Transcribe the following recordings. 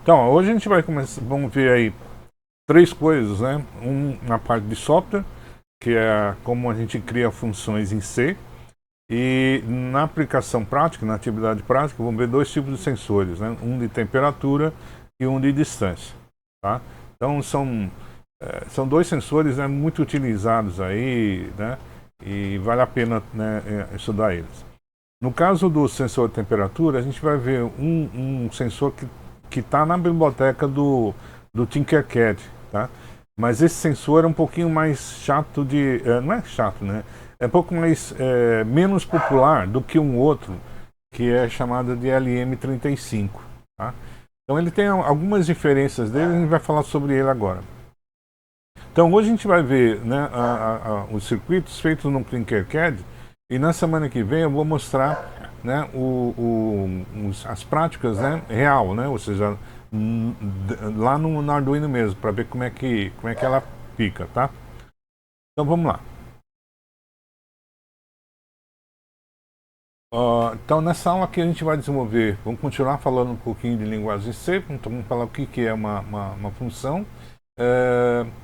Então, hoje a gente vai começar, vamos ver aí três coisas, né? Na parte de software, que é como a gente cria funções em C, e na aplicação prática, na atividade prática, vamos ver dois tipos de sensores, né? Um de temperatura e um de distância, tá? Então são dois sensores, né, muito utilizados aí, né? E vale a pena, né, estudar eles. No caso do sensor de temperatura, a gente vai ver um sensor que está na biblioteca do Tinkercad, tá? Mas esse sensor é um pouquinho mais chato de... não é chato, né? É um pouco mais menos popular do que um outro, que é chamado de LM35, tá? Então ele tem algumas diferenças dele, a gente vai falar sobre ele agora. Então hoje a gente vai ver, né, os circuitos feitos no Tinkercad, e na semana que vem eu vou mostrar, né, as práticas, né, real, né, ou seja, lá no Arduino mesmo, para ver como é que ela fica, tá? Então vamos lá. Então nessa aula aqui a gente vai desenvolver, vamos continuar falando um pouquinho de linguagem C, então vamos falar o que é uma função.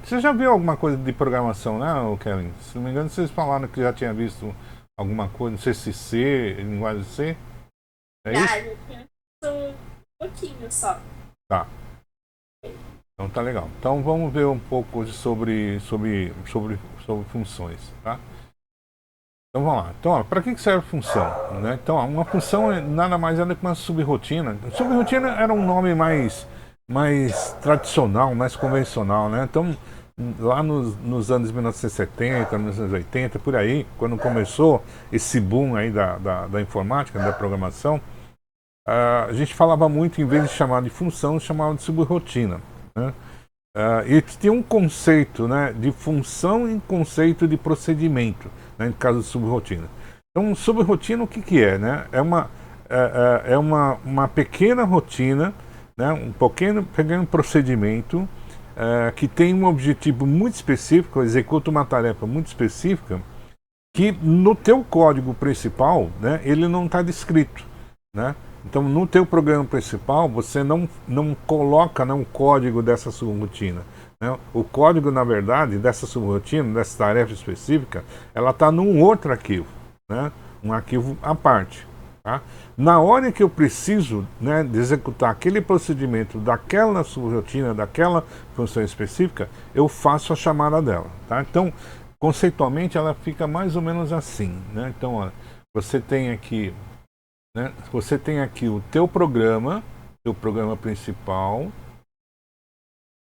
Você já viu alguma coisa de programação, né, Kellen? Se não me engano, vocês falaram que já tinha visto alguma coisa, não sei se C, linguagem C. É isso? Um pouquinho só. Tá. Então tá legal. Então vamos ver um pouco sobre funções, tá? Então vamos lá. Então, para que serve função? Né? Então, uma função nada mais é do que uma subrotina. Subrotina era um nome mais tradicional, mais convencional, né? Então, lá nos anos 1970, 1980, por aí, quando começou esse boom aí da informática, da programação, a gente falava muito, em vez de chamar de função, chamava de subrotina, né? E tinha um conceito, né, de função e conceito de procedimento, né, no caso de subrotina. Então, subrotina o que é? Né? É uma pequena rotina, né, um pequeno procedimento que tem um objetivo muito específico, executa uma tarefa muito específica, que no teu código principal, né, ele não está descrito, né? Então, no teu programa principal, você não coloca, né, um código dessa subrotina, né? O código, na verdade, dessa subrotina, dessa tarefa específica, ela está num outro arquivo, né? Um arquivo à parte. Tá? Na hora que eu preciso, né, de executar aquele procedimento daquela subrotina, daquela função específica, eu faço a chamada dela. Tá? Então, conceitualmente, ela fica mais ou menos assim, né? Então, ó, você tem aqui... Né? Você tem aqui o teu programa principal,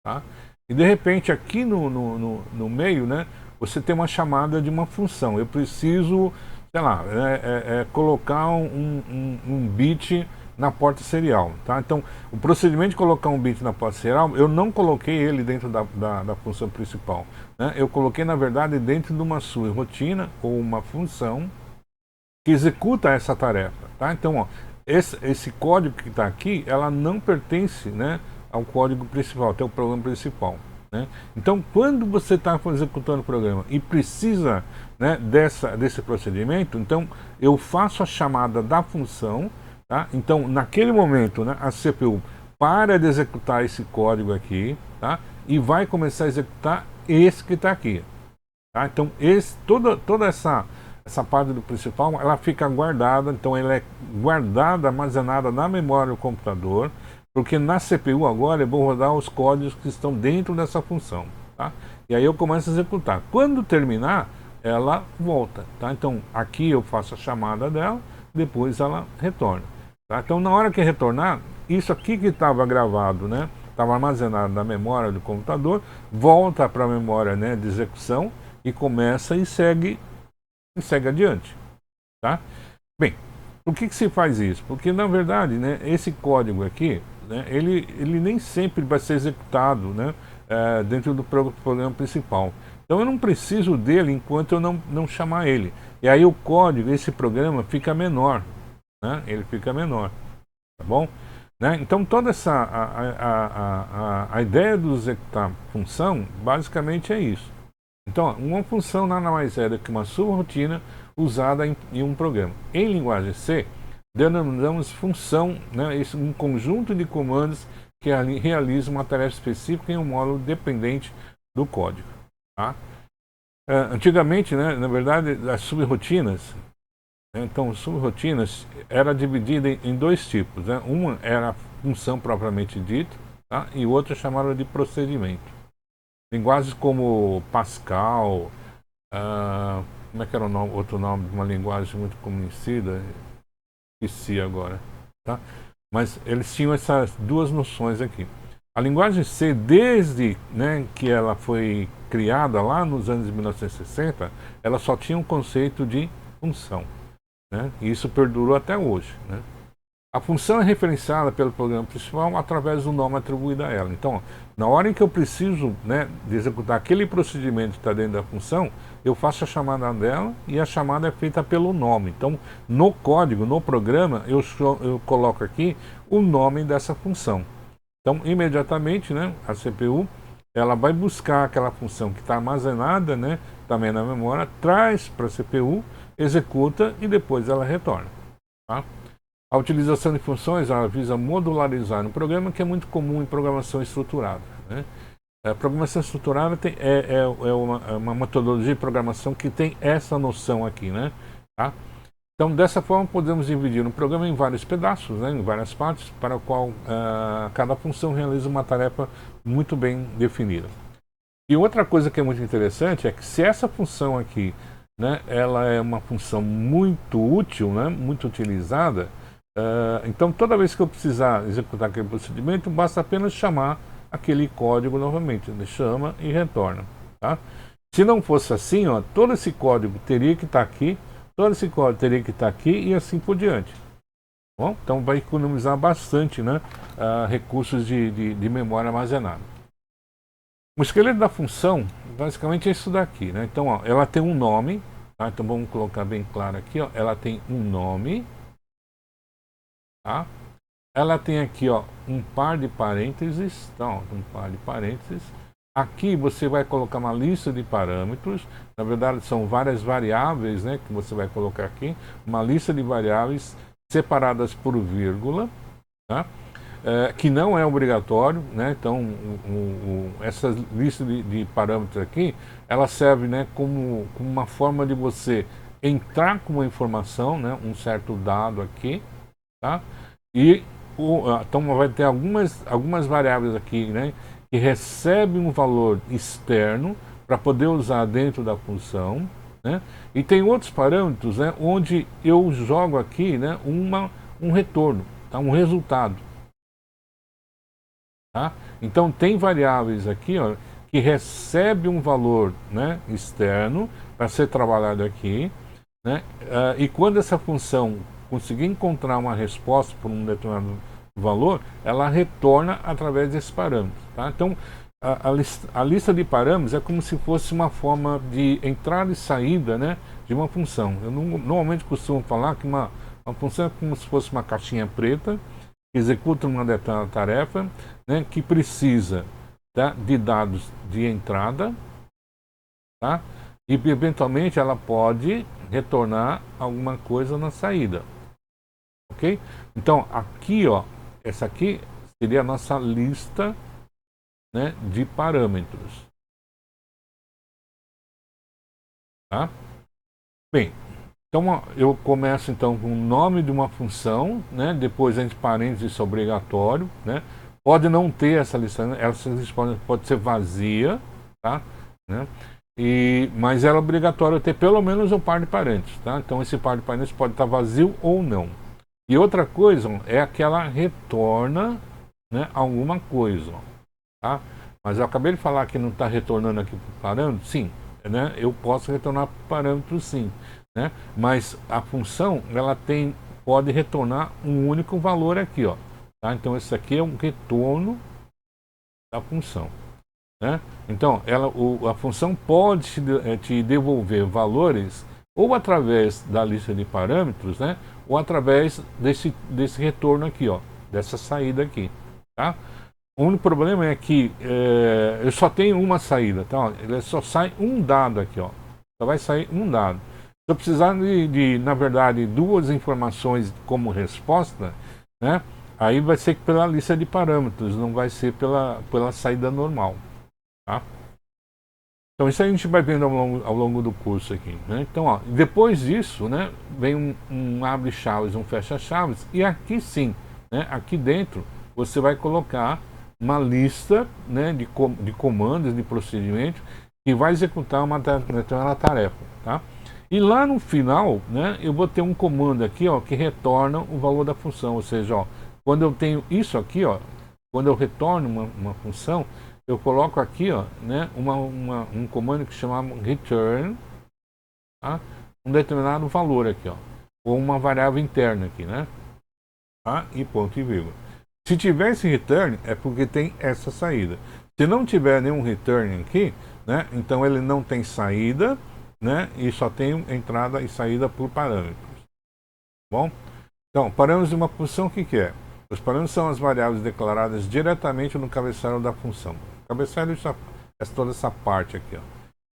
tá? E de repente aqui no meio, né, você tem uma chamada de uma função. Eu preciso, sei lá, colocar um bit na porta serial, tá? Então, o procedimento de colocar um bit na porta serial, eu não coloquei ele dentro da função principal, né? Eu coloquei, na verdade, dentro de uma subrotina ou uma função que executa essa tarefa, tá? Então, ó, esse código que está aqui, ela não pertence, né, ao código principal, até o programa principal, né? Então, quando você está executando o programa e precisa, né, desse procedimento, então eu faço a chamada da função, tá? Então, naquele momento, né, a CPU para de executar esse código aqui, tá? E vai começar a executar esse que está aqui, tá? Então, toda essa parte do principal, ela fica guardada, então ela é guardada, armazenada na memória do computador, porque na CPU agora eu vou rodar os códigos que estão dentro dessa função, tá? E aí eu começo a executar. Quando terminar, ela volta, tá? Então aqui eu faço a chamada dela, depois ela retorna, tá? Então na hora que retornar, isso aqui que estava gravado, né, estava armazenado na memória do computador, volta para a memória, né, de execução e começa e segue adiante, tá? Bem, por que se faz isso? Porque, na verdade, né, esse código aqui, né, ele nem sempre vai ser executado, né, dentro do programa principal. Então eu não preciso dele enquanto eu não chamar ele. E aí o código, esse programa, fica menor, né? Ele fica menor, tá bom? Né? Então toda a ideia do executar função, basicamente é isso. Então, uma função nada mais é do que uma subrotina usada em um programa. Em linguagem C, denominamos função, né, um conjunto de comandos que realiza uma tarefa específica em um módulo dependente do código. Tá? Antigamente, né, na verdade, as subrotinas, né, então subrotinas era dividida em dois tipos. Né? Uma era a função propriamente dita, tá? E outra chamada de procedimento. Linguagens como Pascal, como é que era o nome, outro nome de uma linguagem muito conhecida? Esqueci agora. Tá? Mas eles tinham essas duas noções aqui. A linguagem C, desde, né, que ela foi criada lá nos anos de 1960, ela só tinha um conceito de função. Né? E isso perdurou até hoje. Né? A função é referenciada pelo programa principal através do nome atribuído a ela. Então, na hora em que eu preciso, né, de executar aquele procedimento que está dentro da função, eu faço a chamada dela e a chamada é feita pelo nome. Então, no código, no programa, eu coloco aqui o nome dessa função. Então, imediatamente, né, a CPU ela vai buscar aquela função que está armazenada, né, também na memória, traz para a CPU, executa e depois ela retorna. Tá? A utilização de funções ela visa modularizar um programa que é muito comum em programação estruturada. Né? A programação estruturada é uma metodologia de programação que tem essa noção aqui. Né? Tá? Então, dessa forma, podemos dividir um programa em vários pedaços, né, em várias partes, para o qual cada função realiza uma tarefa muito bem definida. E outra coisa que é muito interessante é que se essa função aqui, né, ela é uma função muito útil, né, muito utilizada, então toda vez que eu precisar executar aquele procedimento, basta apenas chamar aquele código novamente. Ele chama e retorna. Tá? Se não fosse assim, ó, todo esse código teria que estar aqui, todo esse código teria que estar aqui e assim por diante. Bom, então vai economizar bastante, né, recursos de memória armazenada. O esqueleto da função, basicamente é isso daqui. Né? Então, ó, ela tem um nome. Tá? Então vamos colocar bem claro aqui. Ó, ela tem um nome. Tá? Ela tem aqui, ó, um par de parênteses. Então, um par de parênteses. Aqui você vai colocar uma lista de parâmetros. Na verdade, são várias variáveis, né, que você vai colocar aqui. Uma lista de variáveis separadas por vírgula, tá? Que não é obrigatório, né? Então, essa lista de parâmetros aqui, ela serve, né, como uma forma de você entrar com uma informação, né, um certo dado aqui, tá? E então vai ter algumas variáveis aqui, né, que recebem um valor externo para poder usar dentro da função, né? E tem outros parâmetros, né, onde eu jogo aqui, né, um retorno, tá? Um resultado. Tá? Então tem variáveis aqui, ó, que recebe um valor, né, externo para ser trabalhado aqui, né? E quando essa função conseguir encontrar uma resposta por um determinado valor, ela retorna através desses parâmetros. Tá? Então a lista de parâmetros é como se fosse uma forma de entrada e saída, né, de uma função. Eu normalmente costumo falar que uma função é como se fosse uma caixinha preta que executa uma determinada tarefa, né, que precisa, tá, de dados de entrada, tá, e eventualmente ela pode retornar alguma coisa na saída. Ok? Então aqui, ó, essa aqui seria a nossa lista, né, de parâmetros. Tá? Bem, então ó, eu começo então com o nome de uma função, né, depois entre parênteses isso é obrigatório, né? Pode não ter essa lista, essa lista pode ser vazia, tá? Né? Mas ela é obrigatório ter pelo menos um par de parênteses, tá? Então esse par de parênteses pode estar vazio ou não. E outra coisa é que ela retorna, né, alguma coisa, tá? Mas eu acabei de falar que não está retornando aqui para o parâmetro, sim, né? Eu posso retornar para o parâmetro, sim, né? Mas a função ela pode retornar um único valor aqui, ó. Tá? Então esse aqui é um retorno da função. Né? Então a função pode te devolver valores ou através da lista de parâmetros, né? Ou através desse retorno aqui, ó, dessa saída aqui. Tá? O único problema é que eu só tenho uma saída, tá? Ele só sai um dado aqui, ó. Só vai sair um dado. Se eu precisar na verdade, duas informações como resposta, né, aí vai ser pela lista de parâmetros, não vai ser pela saída normal. Tá? Então isso a gente vai vendo ao longo do curso aqui. Né? Então, ó, depois disso, né, vem um abre-chaves, um fecha-chaves, e aqui sim, né, aqui dentro, você vai colocar uma lista, né, de comandos, de procedimentos, que vai executar uma determinada tarefa. Tá? E lá no final, né, eu vou ter um comando aqui, ó, que retorna o valor da função, ou seja, ó, quando eu tenho isso aqui, ó, quando eu retorno uma função, eu coloco aqui, ó, né, um comando que chama return, tá? Um determinado valor aqui, ó, ou uma variável interna aqui, né, tá? E ponto e vírgula. Se tiver esse return, é porque tem essa saída. Se não tiver nenhum return aqui, né, então ele não tem saída, né, e só tem entrada e saída por parâmetros. Bom, então, parâmetros de uma função, o que é? Os parâmetros são as variáveis declaradas diretamente no cabeçalho da função. O cabeçalho é toda essa parte aqui. Ó.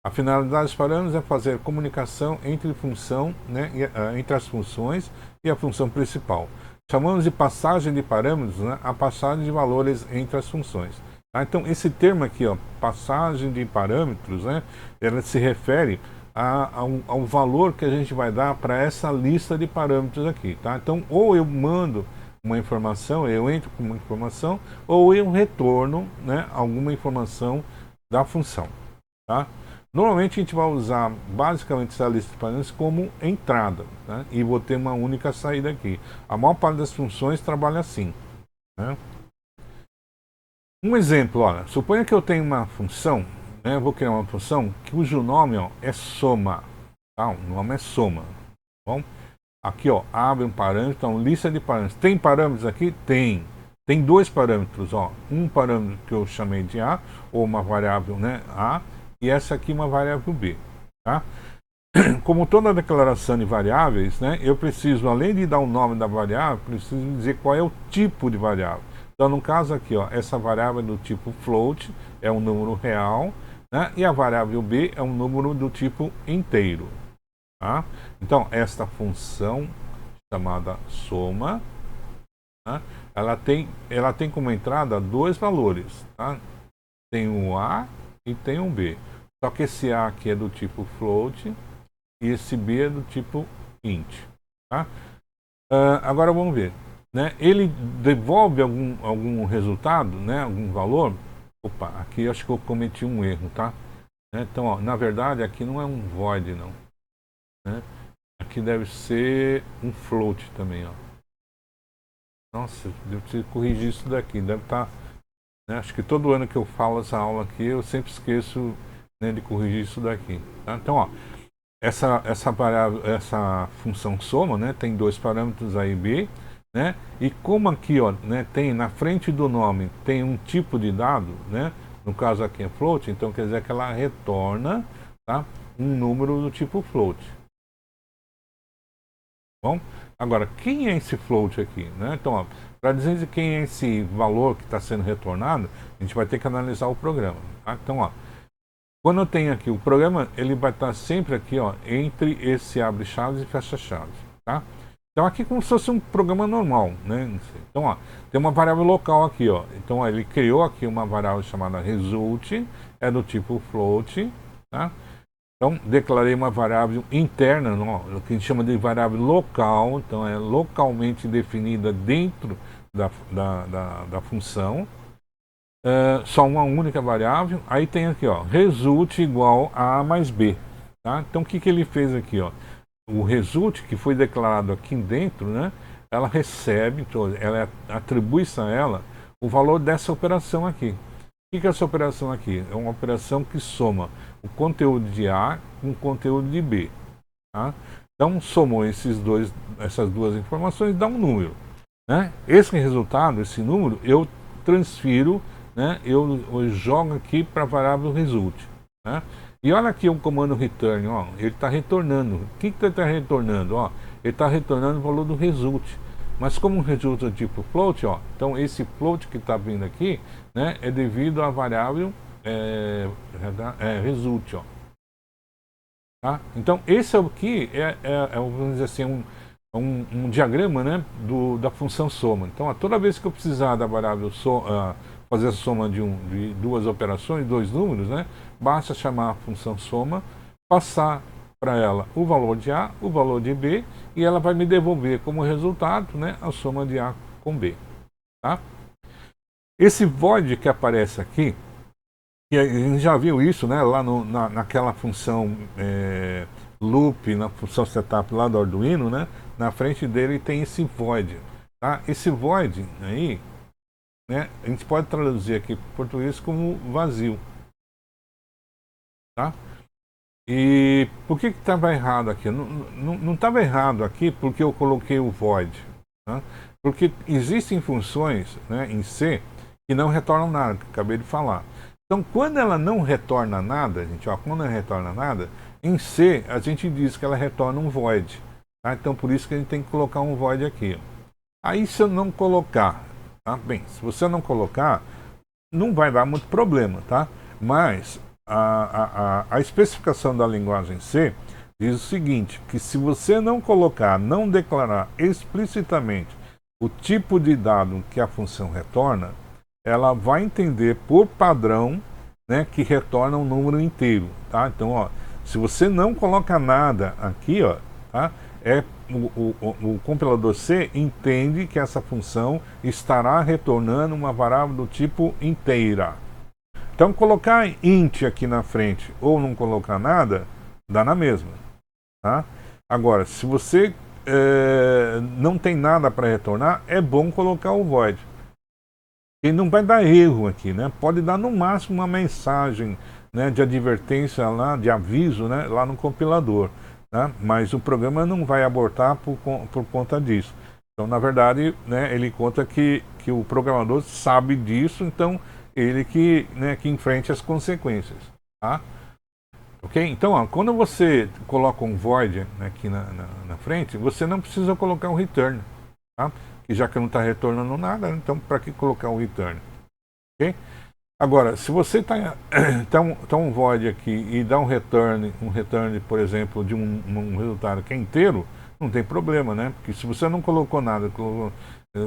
A finalidade dos parâmetros é fazer comunicação entre função, né, entre as funções e a função principal. Chamamos de passagem de parâmetros, né, a passagem de valores entre as funções. Tá? Então, esse termo aqui, ó, passagem de parâmetros, né, ela se refere ao valor que a gente vai dar para essa lista de parâmetros aqui. Tá? Então, ou eu mando uma informação, eu entro com uma informação, ou eu retorno, né, alguma informação da função. Tá? Normalmente a gente vai usar basicamente essa lista de parâmetros como entrada, né, e vou ter uma única saída aqui. A maior parte das funções trabalha assim. Né? Um exemplo, olha, suponha que eu tenho uma função, né, eu vou criar uma função cujo nome, ó, é soma. Tá? O nome é soma. Bom? Aqui, ó, abre um parâmetro, então lista de parâmetros. Tem parâmetros aqui? Tem. Tem dois parâmetros, ó. Um parâmetro que eu chamei de A, ou uma variável, né, A, e essa aqui uma variável B. Tá? Como toda declaração de variáveis, né, eu preciso, além de dar o nome da variável, preciso dizer qual é o tipo de variável. Então, no caso aqui, ó, essa variável é do tipo float, é um número real, né, e a variável B é um número do tipo inteiro. Tá? Então, esta função chamada soma, tá? ela tem como entrada dois valores. Tá? Tem um A e tem um B. Só que esse A aqui é do tipo float e esse B é do tipo int. Tá? Agora vamos ver. Né? Ele devolve algum resultado, né? Algum valor. Opa, aqui eu acho que eu cometi um erro. Tá? Então, ó, na verdade, aqui não é um void, não. Né? Aqui deve ser um float também, ó. Nossa, eu preciso corrigir isso daqui. Deve estar. Né? Acho que todo ano que eu falo essa aula aqui, eu sempre esqueço, né, de corrigir isso daqui. Tá? Então, ó, essa variável, essa função soma, né, tem dois parâmetros A e B, né? E como aqui, ó, né, tem na frente do nome tem um tipo de dado, né? No caso aqui é float, então quer dizer que ela retorna, tá, um número do tipo float. Bom, agora, quem é esse float aqui? Né? Então, para dizer quem é esse valor que está sendo retornado, a gente vai ter que analisar o programa. Tá? Então, ó, quando eu tenho aqui o programa, ele vai estar sempre aqui, ó, entre esse abre-chaves e fecha-chaves. Tá? Então, aqui é como se fosse um programa normal. Né? Então, ó, tem uma variável local aqui. Ó. Então, ó, ele criou aqui uma variável chamada result, é do tipo float. Tá? Então, declarei uma variável interna, o que a gente chama de variável local, então é localmente definida dentro da função. Só uma única variável. Aí tem aqui, ó, result igual a A mais B. Tá? Então, o que ele fez aqui? Ó? O result, que foi declarado aqui dentro, né, ela recebe, então, ela atribui-se a ela o valor dessa operação aqui. O que é essa operação aqui? É uma operação que soma o conteúdo de A com o conteúdo de B. Tá? Então, somou essas duas informações e dá um número. Né? Esse resultado, esse número, eu transfiro, né? eu jogo aqui para a variável result. Né? E olha aqui o comando return, ó, ele está retornando. O que ele está retornando? Ó, ele está retornando o valor do result. Mas como o result é tipo float, ó, então esse float que está vindo aqui, né, é devido à variável result. Ó. Tá? Então, esse aqui vamos dizer assim, um diagrama, né, da função soma. Então, toda vez que eu precisar da variável fazer a soma de duas operações, dois números, né, basta chamar a função soma, passar para ela o valor de A, o valor de B, e ela vai me devolver como resultado, né, a soma de A com B. Tá? Esse void que aparece aqui, e a gente já viu isso, né, lá naquela função loop, na função setup lá do Arduino, né, na frente dele tem esse void. Tá? Esse void aí, né, a gente pode traduzir aqui para o português como vazio. Tá? E por que estava errado aqui? Não estava errado aqui porque eu coloquei o void. Tá? Porque existem funções, né, em C que não retornam nada, que eu acabei de falar. Então, quando ela não retorna nada, gente, ó, quando ela retorna nada, em C a gente diz que ela retorna um void. Tá? Então, por isso que a gente tem que colocar um void aqui. Aí, se eu não colocar, tá? Bem, se você não colocar, não vai dar muito problema, tá? Mas a especificação da linguagem C diz o seguinte, que se você não colocar, não declarar explicitamente o tipo de dado que a função retorna, ela vai entender por padrão, né, que retorna um número inteiro, tá? Então, ó, se você não coloca nada aqui, ó, tá? O compilador C entende que essa função estará retornando uma variável do tipo inteira. Então, colocar int aqui na frente ou não colocar nada, dá na mesma. Tá? Agora, se você não tem nada para retornar, é bom colocar o void. E não vai dar erro aqui, né? Pode dar no máximo uma mensagem, né, de advertência lá, de aviso, né, lá no compilador. Né? Mas o programa não vai abortar por conta disso. Então, na verdade, né, ele conta que o programador sabe disso, então ele que enfrente as consequências. Tá? Ok? Então, ó, quando você coloca um void, né, aqui na frente, você não precisa colocar um return. Tá? Que já que não está retornando nada, então para que colocar um return? Ok? Agora, se você tá um void aqui e dá um return, por exemplo, de um resultado que é inteiro, não tem problema, né? Porque se você não colocou nada,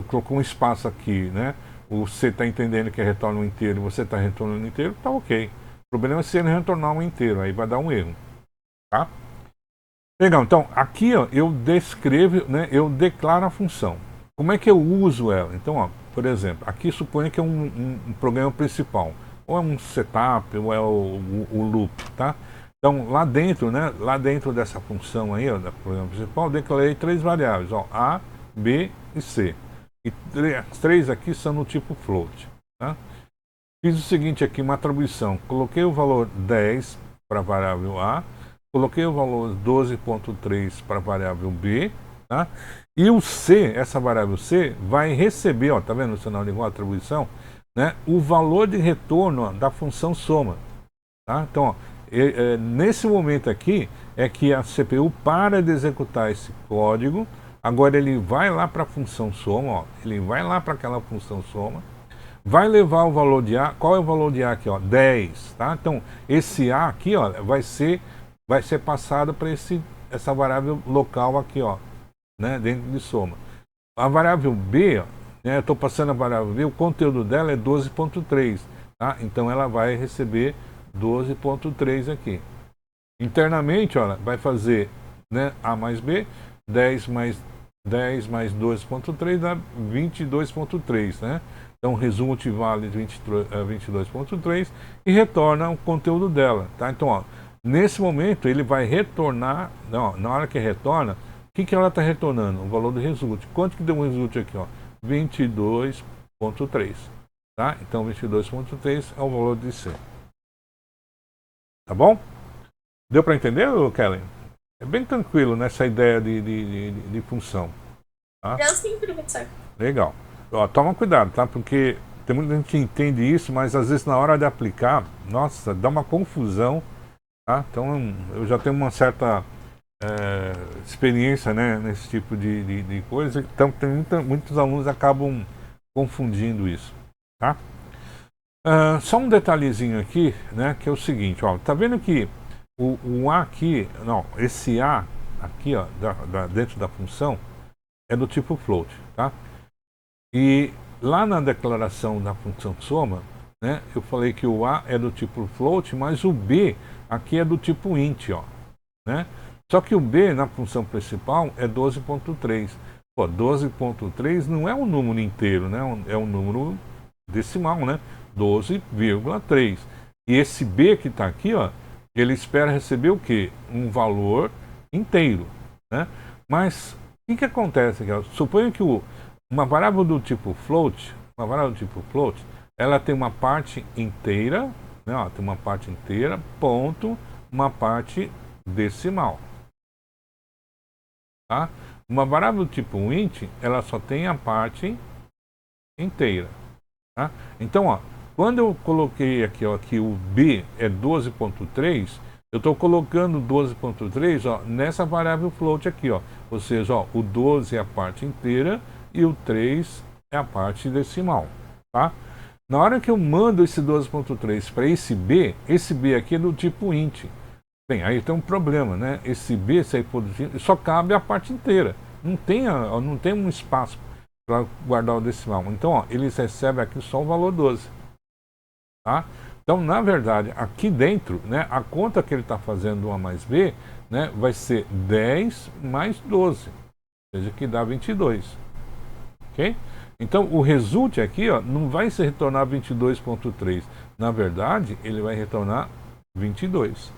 colocou um espaço aqui, né? Você está entendendo que retorna um inteiro, você está retornando um inteiro, tá ok. O problema é se ele retornar um inteiro, aí vai dar um erro, tá? Legal, então aqui, ó, eu descrevo, né? Eu declaro a função. Como é que eu uso ela? Então, ó, por exemplo, aqui suponha que é um programa principal, ou é um setup, ou é o loop, tá? Então, lá dentro, né, lá dentro dessa função aí, ó, do programa principal, eu declarei três variáveis, ó, A, B e C. E as três aqui são no tipo float, tá? Fiz o seguinte aqui, uma atribuição, coloquei o valor 10 para a variável A, coloquei o valor 12.3 para a variável B, tá? E o C, essa variável C, vai receber, ó, tá vendo o sinal de igual atribuição, né, o valor de retorno, ó, da função soma. Tá? Então, ó, nesse momento aqui, é que a CPU para de executar esse código, agora ele vai lá para a função soma, ó, ele vai lá para aquela função soma, vai levar o valor de A, qual é o valor de A aqui? Ó, 10, tá? Então, esse A aqui, ó, vai ser passado para essa variável local aqui, ó, né, dentro de soma. A variável B, ó, né, eu estou passando a variável B, o conteúdo dela é 12.3, tá? Então ela vai receber 12.3 aqui. Internamente, ó, vai fazer, né, A mais B, 10 mais 12.3 dá 22.3, né? Então result vale 22.3 e retorna o conteúdo dela, tá? Então, ó, nesse momento ele vai retornar, não, na hora que retorna, o que ela está retornando? O valor do result. Quanto que deu um result aqui? 22.3. Tá? Então 22.3 é o valor de C. Tá bom? Deu para entender, Kellen? É bem tranquilo nessa ideia de função. Tá? Deu sim, professor. Legal. Ó, toma cuidado, tá? Porque tem muita gente que entende isso, mas às vezes na hora de aplicar, nossa, dá uma confusão. Tá? Então eu já tenho uma certa experiência, né, nesse tipo de coisa, então muitos alunos acabam confundindo isso, tá? Só um detalhezinho aqui, né, que é o seguinte, ó, tá vendo que o A aqui, não, esse A aqui, ó, dentro da função, é do tipo float, tá? E lá na declaração da função soma, né, eu falei que o A é do tipo float, mas o B aqui é do tipo int, ó, né? Só que o B na função principal é 12.3. Pô, 12.3 não é um número inteiro, né? É um número decimal, né? 12,3. E esse B que está aqui, ó, ele espera receber o quê? Um valor inteiro, né? Mas o que acontece aqui? Ó? Suponha que uma variável do tipo float, ela tem uma parte inteira, né? Ó, tem uma parte inteira, ponto, uma parte decimal, tá? Uma variável do tipo int, ela só tem a parte inteira, tá? Então, ó, quando eu coloquei aqui, ó, que o b é 12.3, eu estou colocando 12.3, ó, nessa variável float aqui, ó. Ou seja, ó, o 12 é a parte inteira e o 3 é a parte decimal, tá? Na hora que eu mando esse 12.3 para esse B aqui é do tipo int. Bem, aí tem um problema, né? Esse B, se aí for só cabe a parte inteira. Não tem um espaço para guardar o decimal. Então, ó, eles recebem aqui só o valor 12. Tá? Então, na verdade, aqui dentro, né, a conta que ele está fazendo do A mais B, né, vai ser 10 mais 12. Ou seja, que dá 22. Ok? Então, o resultado aqui, ó, não vai se retornar 22.3. Na verdade, ele vai retornar 22.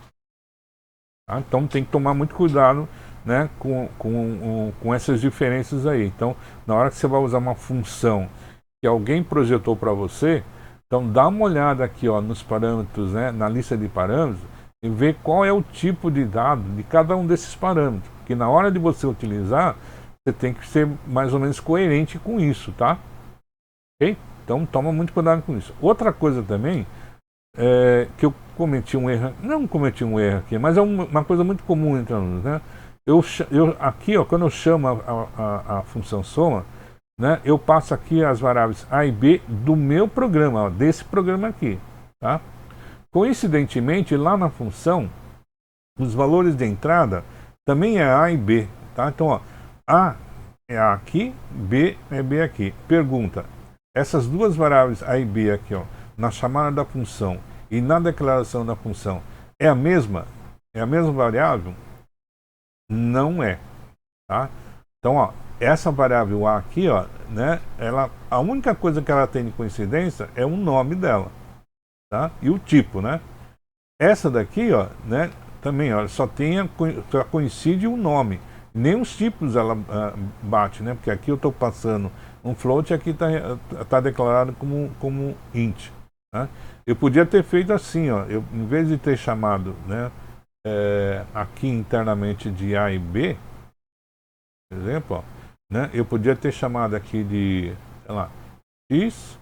Tá? Então tem que tomar muito cuidado, né, com essas diferenças aí. Então, na hora que você vai usar uma função que alguém projetou para você, então dá uma olhada aqui, ó, nos parâmetros, né, na lista de parâmetros, e ver qual é o tipo de dado de cada um desses parâmetros. Porque na hora de você utilizar, você tem que ser mais ou menos coerente com isso, tá? Ok? Então toma muito cuidado com isso. Outra coisa também que eu cometi um erro, não cometi um erro aqui, mas é uma coisa muito comum entre alunos, né? Aqui, ó, quando eu chamo a função soma, né, eu passo aqui as variáveis A e B do meu programa, ó, desse programa aqui, tá? Coincidentemente, lá na função, os valores de entrada também é A e B, tá? Então, ó, A é A aqui, B é B aqui. Pergunta, essas duas variáveis A e B aqui, ó, na chamada da função e na declaração da função, é a mesma? É a mesma variável? Não é, tá? Então, ó, essa variável A aqui, ó, né, a única coisa que ela tem de coincidência é o nome dela, tá? E o tipo, né? Essa daqui, ó, né, também, ó, só coincide o nome. Nem os tipos ela bate, né? Porque aqui eu estou passando um float e aqui tá declarado como int. Né? Eu podia ter feito assim, ó, em vez de ter chamado, né, aqui internamente de A e B, por exemplo, ó, né, eu podia ter chamado aqui de, sei lá, X,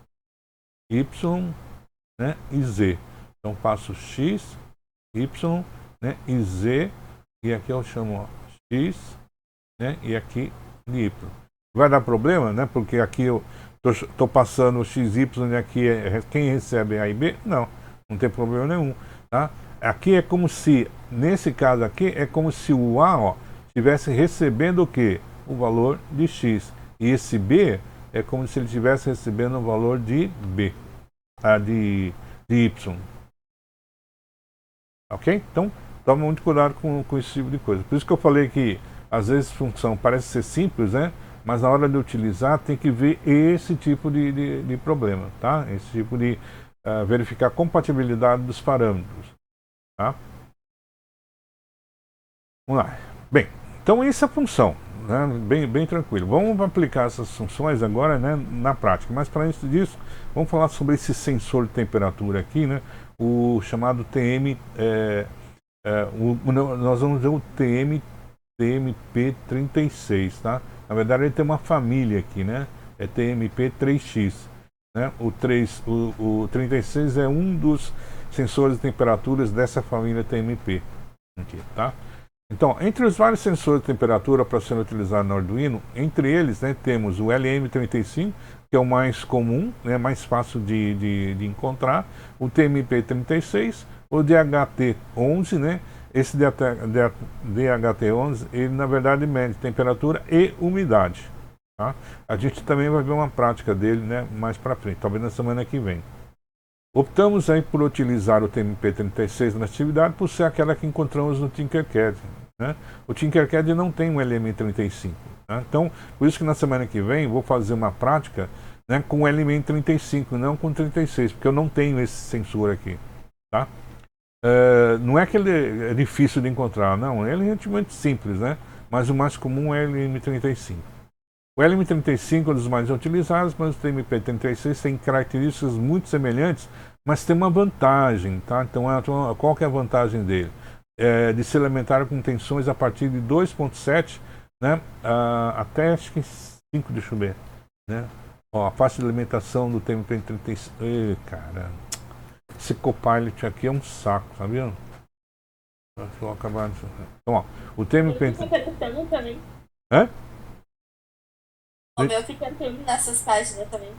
Y, né, e Z. Então passo X, Y, né, e Z, e aqui eu chamo, ó, X, né, e aqui de Y. Vai dar problema, né? Porque aqui eu estou passando o XY e aqui quem recebe A e B? Não, não tem problema nenhum, tá? Aqui é como se, nesse caso aqui, é como se o A, ó, estivesse recebendo o quê? O valor de X. E esse B é como se ele estivesse recebendo o valor de B, de Y. Ok? Então, toma muito cuidado com esse tipo de coisa. Por isso que eu falei que, às vezes, função parece ser simples, né? Mas na hora de utilizar tem que ver esse tipo de problema, tá? Esse tipo de verificar a compatibilidade dos parâmetros, tá? Vamos lá. Bem, então isso é a função, né? Bem tranquilo. Vamos aplicar essas funções agora, né, na prática. Mas para antes disso, vamos falar sobre esse sensor de temperatura aqui, né? O chamado TM, nós vamos ver o TMP36, tá? Na verdade ele tem uma família aqui, né? É TMP3X, né? O 36 é um dos sensores de temperaturas dessa família TMP aqui, tá? Então, entre os vários sensores de temperatura para serem utilizados no Arduino, entre eles, né, temos o LM35, que é o mais comum, né, mais fácil de encontrar, o TMP36, o DHT11, né, Esse DHT11, ele na verdade mede temperatura e umidade. Tá? A gente também vai ver uma prática dele, né, mais para frente, talvez na semana que vem. Optamos aí por utilizar o TMP36 na atividade por ser aquela que encontramos no Tinkercad. Né? O Tinkercad não tem um LM35. Né? Então, por isso que na semana que vem vou fazer uma prática, né, com o LM35, não com o 36, porque eu não tenho esse sensor aqui. Tá? Não é que ele é difícil de encontrar, não, ele é relativamente simples, né? Mas o mais comum é o LM35. O LM35 é um dos mais utilizados, mas o TMP36 tem características muito semelhantes, mas tem uma vantagem, tá? Então, qual que é a vantagem dele? De se alimentar com tensões a partir de 2.7, né? Até acho que 5, deixa eu ver, né? Ó, a faixa de alimentação do TMP36, cara, esse Copilot aqui é um saco, sabia? Vou acabar. Então, ó, o TMP36... também. Hã? O meu fica nessas páginas também.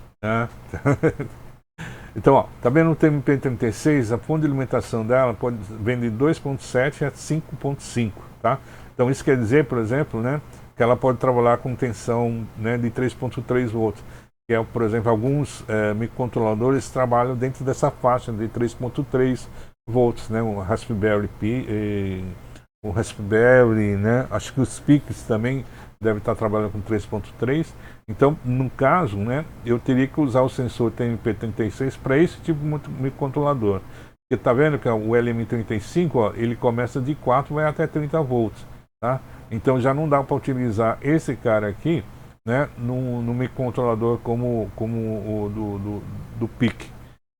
Então, ó, tá vendo o TMP36, a fonte de alimentação dela pode vem de 2.7 a 5.5, tá? Então isso quer dizer, por exemplo, né, que ela pode trabalhar com tensão, né, de 3.3 volts, que é, por exemplo, alguns microcontroladores trabalham dentro dessa faixa de 3.3 volts, né, o Raspberry Pi, o Raspberry, né, acho que os PICs também deve estar trabalhando com 3.3. Então, no caso, né, eu teria que usar o sensor TMP36 para esse tipo de microcontrolador. Porque tá vendo que o LM35, ó, ele começa de 4 e vai até 30 volts. Tá? Então já não dá para utilizar esse cara aqui, né, no microcontrolador como o do PIC,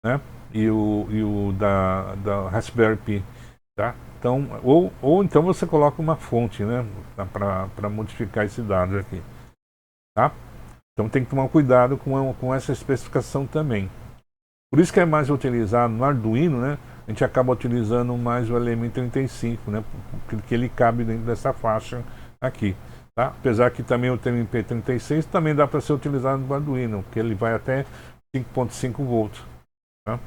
né, e o da Raspberry Pi. Tá? Então, ou então você coloca uma fonte, né, para modificar esse dado aqui. Tá? Então tem que tomar cuidado com essa especificação também. Por isso que é mais utilizado no Arduino, né? A gente acaba utilizando mais o LM35, né? Porque ele cabe dentro dessa faixa aqui. Tá? Apesar que também o TMP36 também dá para ser utilizado no Arduino, porque ele vai até 5.5 volts. Tá?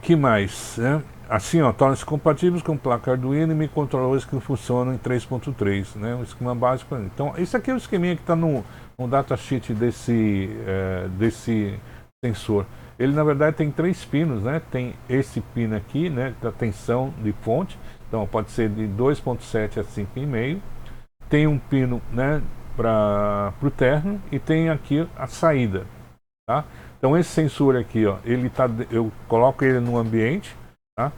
Que mais? Né? Assim, ó, torna-se compatíveis com placa Arduino e microcontroladores que funcionam em 3.3, né? Um esquema básico. Então, isso aqui é o esqueminha que está no datasheet desse sensor. Ele, na verdade, tem 3 pinos, né? Tem esse pino aqui, né, da tensão de fonte. Então, pode ser de 2.7 a 5,5. Tem um pino, né, para o terno e tem aqui a saída, tá? Então esse sensor aqui, ó, eu coloco ele no ambiente, tá?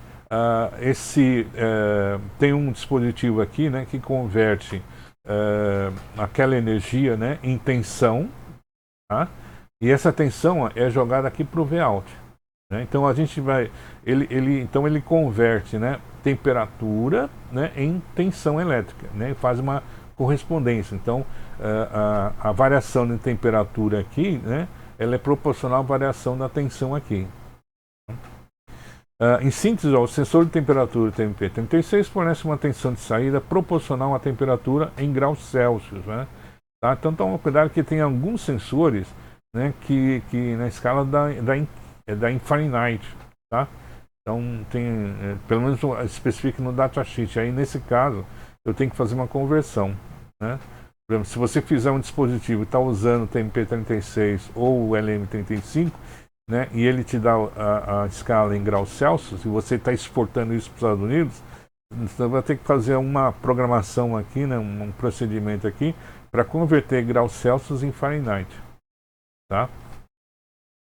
Tem um dispositivo aqui, né, que converte aquela energia, né, em tensão, tá? E essa tensão, ó, é jogada aqui para o Vout, né? Então a gente vai, então ele converte, né, temperatura, né, em tensão elétrica, né, e faz uma correspondência. Então a variação de temperatura aqui, né, ela é proporcional à variação da tensão aqui. Em síntese, ó, o sensor de temperatura TMP36 fornece uma tensão de saída proporcional à temperatura em graus Celsius. Né? Tá? Então toma cuidado que tem alguns sensores, né, que na escala da em Fahrenheit. Tá? Então tem, pelo menos especifica no datasheet. Aí nesse caso eu tenho que fazer uma conversão. Né? Por exemplo, se você fizer um dispositivo e está usando o TMP36 ou o LM35, né, e ele te dá a escala em graus Celsius, e você está exportando isso para os Estados Unidos, você vai ter que fazer uma programação aqui, né, um procedimento aqui, para converter graus Celsius em Fahrenheit. Tá?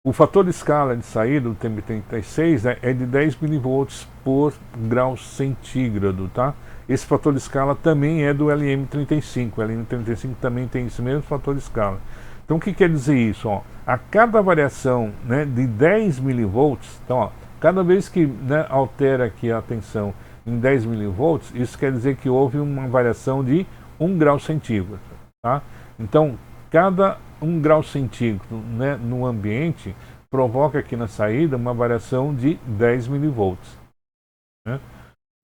O fator de escala de saída do TMP36, né, é de 10 mV por grau centígrado. Tá? Esse fator de escala também é do LM35. O LM35 também tem esse mesmo fator de escala. Então o que quer dizer isso? Ó, a cada variação, né, de 10 mV, então, ó, cada vez que, né, altera aqui a tensão em 10 mV, isso quer dizer que houve uma variação de 1 grau centígrado. Tá? Então, cada 1 grau centígrado, né, no ambiente provoca aqui na saída uma variação de 10 mV. Né?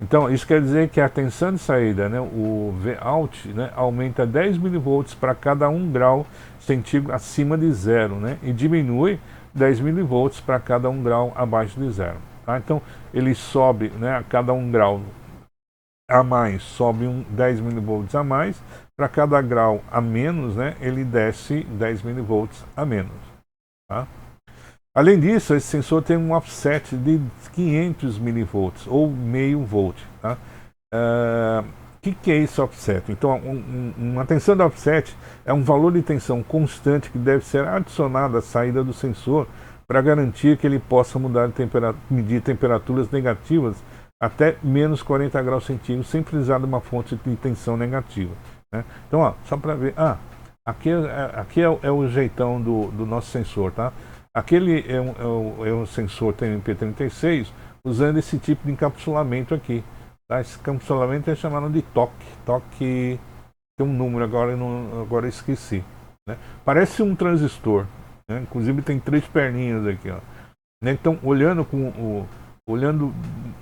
Então, isso quer dizer que a tensão de saída, né, o Vout, né, aumenta 10 mV para cada 1 grau centígrado acima de zero, né, e diminui 10 mV para cada 1 grau abaixo de zero. Tá? Então ele sobe, né, a cada 1 grau a mais, sobe 10 milivolts a mais, para cada grau a menos, né, ele desce 10 milivolts a menos. Tá? Além disso, esse sensor tem um offset de 500 milivolts, ou meio volt. Tá? Que é esse offset? Então, uma tensão de offset é um valor de tensão constante que deve ser adicionado à saída do sensor para garantir que ele possa medir temperaturas negativas até menos 40 graus centígrados sem precisar de uma fonte de tensão negativa. Né? Então, ó, só para ver, aqui é o jeitão do nosso sensor, tá? Aquele é um sensor TMP36 usando esse tipo de encapsulamento aqui. Tá? Esse encapsulamento é chamado de TOC. TOC tem um número, agora eu esqueci. Né? Parece um transistor. Né? Inclusive tem 3 perninhas aqui. Ó. Né? Então, olhando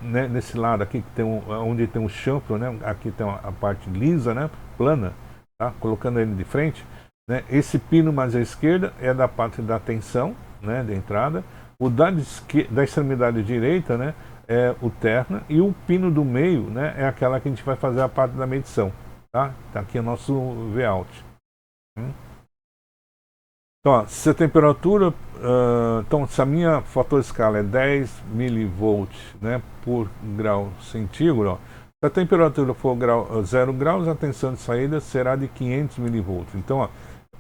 né, nesse lado aqui, que tem onde tem um chanfro, né? Aqui tem a parte lisa, né? Plana, tá? Colocando ele de frente. Né? Esse pino mais à esquerda é da parte da tensão, né, de entrada. O da extremidade direita, né, é o terna, e o pino do meio, né, é aquela que a gente vai fazer a parte da medição. Tá? Tá aqui o nosso Vout. Então, ó, se a temperatura, então se a minha fator escala é 10 milivolts, né, por grau centígrado, ó, se a temperatura for 0 graus, a tensão de saída será de 500 milivolts. Então, ó,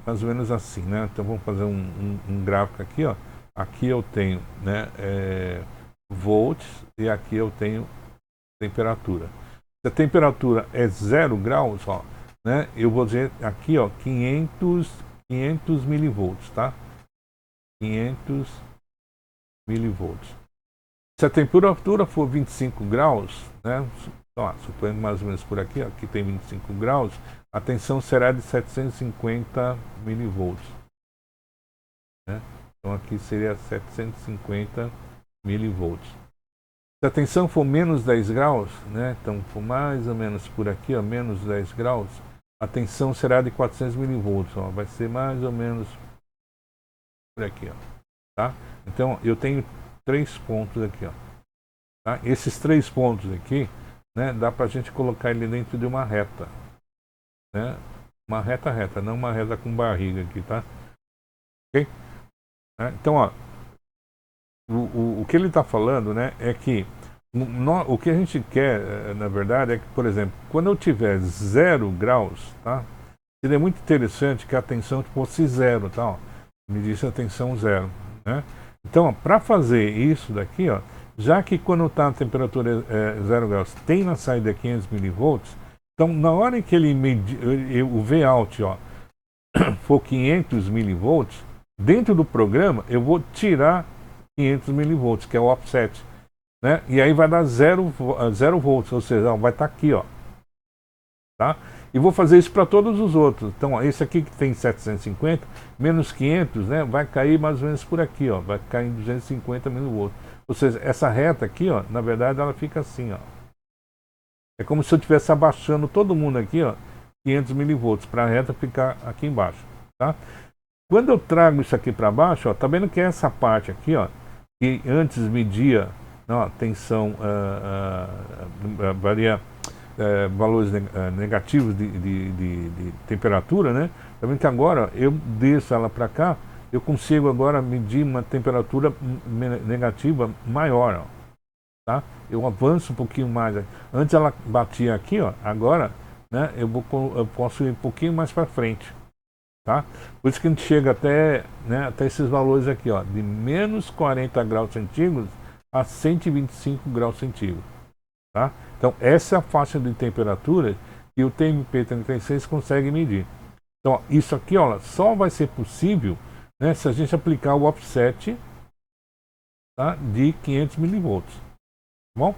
mais ou menos assim, né? Então vamos fazer um gráfico aqui, ó. Aqui eu tenho, né, volts, e aqui eu tenho temperatura. Se a temperatura é 0 graus, ó, né, eu vou dizer aqui, ó, 500 milivolts, tá? 500 milivolts. Se a temperatura for 25 graus, né, ó, suponho mais ou menos por aqui, ó, aqui tem 25 graus, a tensão será de 750 milivolts. Né? Então aqui seria 750 milivolts. Se a tensão for menos 10 graus, né, então for mais ou menos por aqui, ó, menos 10 graus, a tensão será de 400 milivolts. Ó, vai ser mais ou menos por aqui. Ó, tá? Então eu tenho 3 pontos aqui. Ó, tá? Esses 3 pontos aqui, né, dá para a gente colocar ele dentro de uma reta. Né? Uma reta, não uma reta com barriga aqui, tá? Ok? Então, ó, o que ele está falando, né, é que o que a gente quer, na verdade, é que, por exemplo, quando eu tiver 0 graus, tá? Seria muito interessante que a tensão fosse 0, tá? Ó, me disse a tensão 0, né? Então, para fazer isso daqui, ó, já que quando está a temperatura 0 graus, tem na saída 500 milivolts, então, na hora que ele medir, o Vout, ó, for 500 milivolts, dentro do programa eu vou tirar 500 milivolts, que é o offset, né? E aí vai dar 0 volts, ou seja, ó, vai estar aqui, ó, tá? E vou fazer isso para todos os outros. Então, ó, esse aqui que tem 750 menos 500, né, vai cair mais ou menos por aqui, ó, vai cair em 250 milivolts. Ou seja, essa reta aqui, ó, na verdade ela fica assim, ó. É como se eu estivesse abaixando todo mundo aqui, ó, 500 milivolts, para a reta ficar aqui embaixo, tá? Quando eu trago isso aqui para baixo, ó, tá vendo que essa parte aqui, ó, que antes media, ó, tensão, varia valores negativos de temperatura, né? Tá vendo que agora eu desço ela para cá, eu consigo agora medir uma temperatura negativa maior, ó. Tá? Eu avanço um pouquinho mais. Antes ela batia aqui, ó, agora, né, eu posso ir um pouquinho mais para frente. Tá? Por isso que a gente chega até, né, até esses valores aqui, ó, de menos 40 graus centígrados a 125 graus centígrados. Tá? Então essa é a faixa de temperatura que o TMP36 consegue medir. Então ó, isso aqui, ó, só vai ser possível, né, se a gente aplicar o offset, tá, de 500 milivolts. Bom,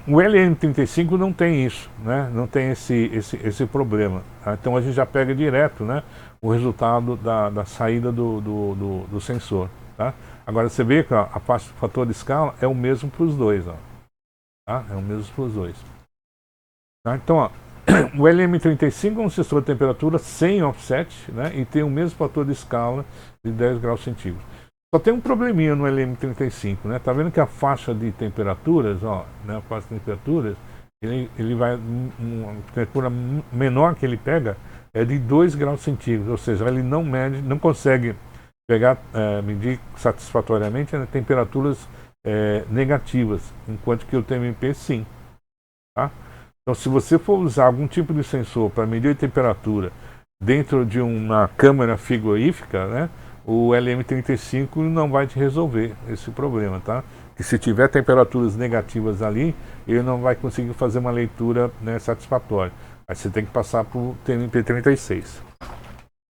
o LM35 não tem isso, né? Não tem esse problema. Tá? Então a gente já pega direto, né, o resultado da saída do sensor. Tá? Agora você vê que ó, o fator de escala é o mesmo para os dois. Ó, tá? É o mesmo para os dois. Tá? Então, ó, o LM35 é um sensor de temperatura sem offset, né, e tem o mesmo fator de escala de 10 graus centígrados. Só tem um probleminha no LM35, né? Tá vendo que a faixa de temperaturas, ó, né? A faixa de temperaturas, ele vai, uma temperatura menor que ele pega é de 2 graus centígrados, ou seja, ele não mede, não consegue pegar, medir satisfatoriamente, né, temperaturas negativas, enquanto que o TMP sim. Tá? Então, se você for usar algum tipo de sensor para medir a temperatura dentro de uma câmara frigorífica, né, o LM35 não vai te resolver esse problema, tá? Que se tiver temperaturas negativas ali, ele não vai conseguir fazer uma leitura, né, satisfatória. Aí você tem que passar para o TMP36.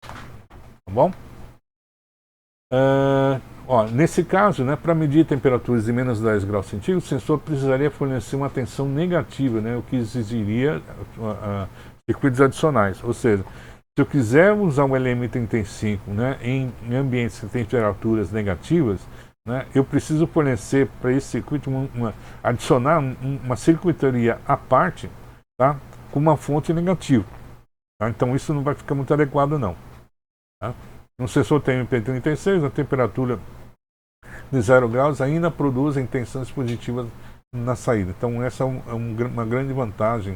Tá bom? Ó, nesse caso, né, para medir temperaturas de menos 10 graus centígrados, o sensor precisaria fornecer uma tensão negativa, né, o que exigiria circuitos adicionais. Ou seja, se eu quiser usar o LM35, né, em ambientes de temperaturas negativas, né, eu preciso fornecer para esse circuito adicionar uma circuitaria à parte, tá, com uma fonte negativa. Tá? Então isso não vai ficar muito adequado não. Tá? No sensor TMP36, a temperatura de 0 graus ainda produzem tensões positivas na saída. Então essa é uma grande vantagem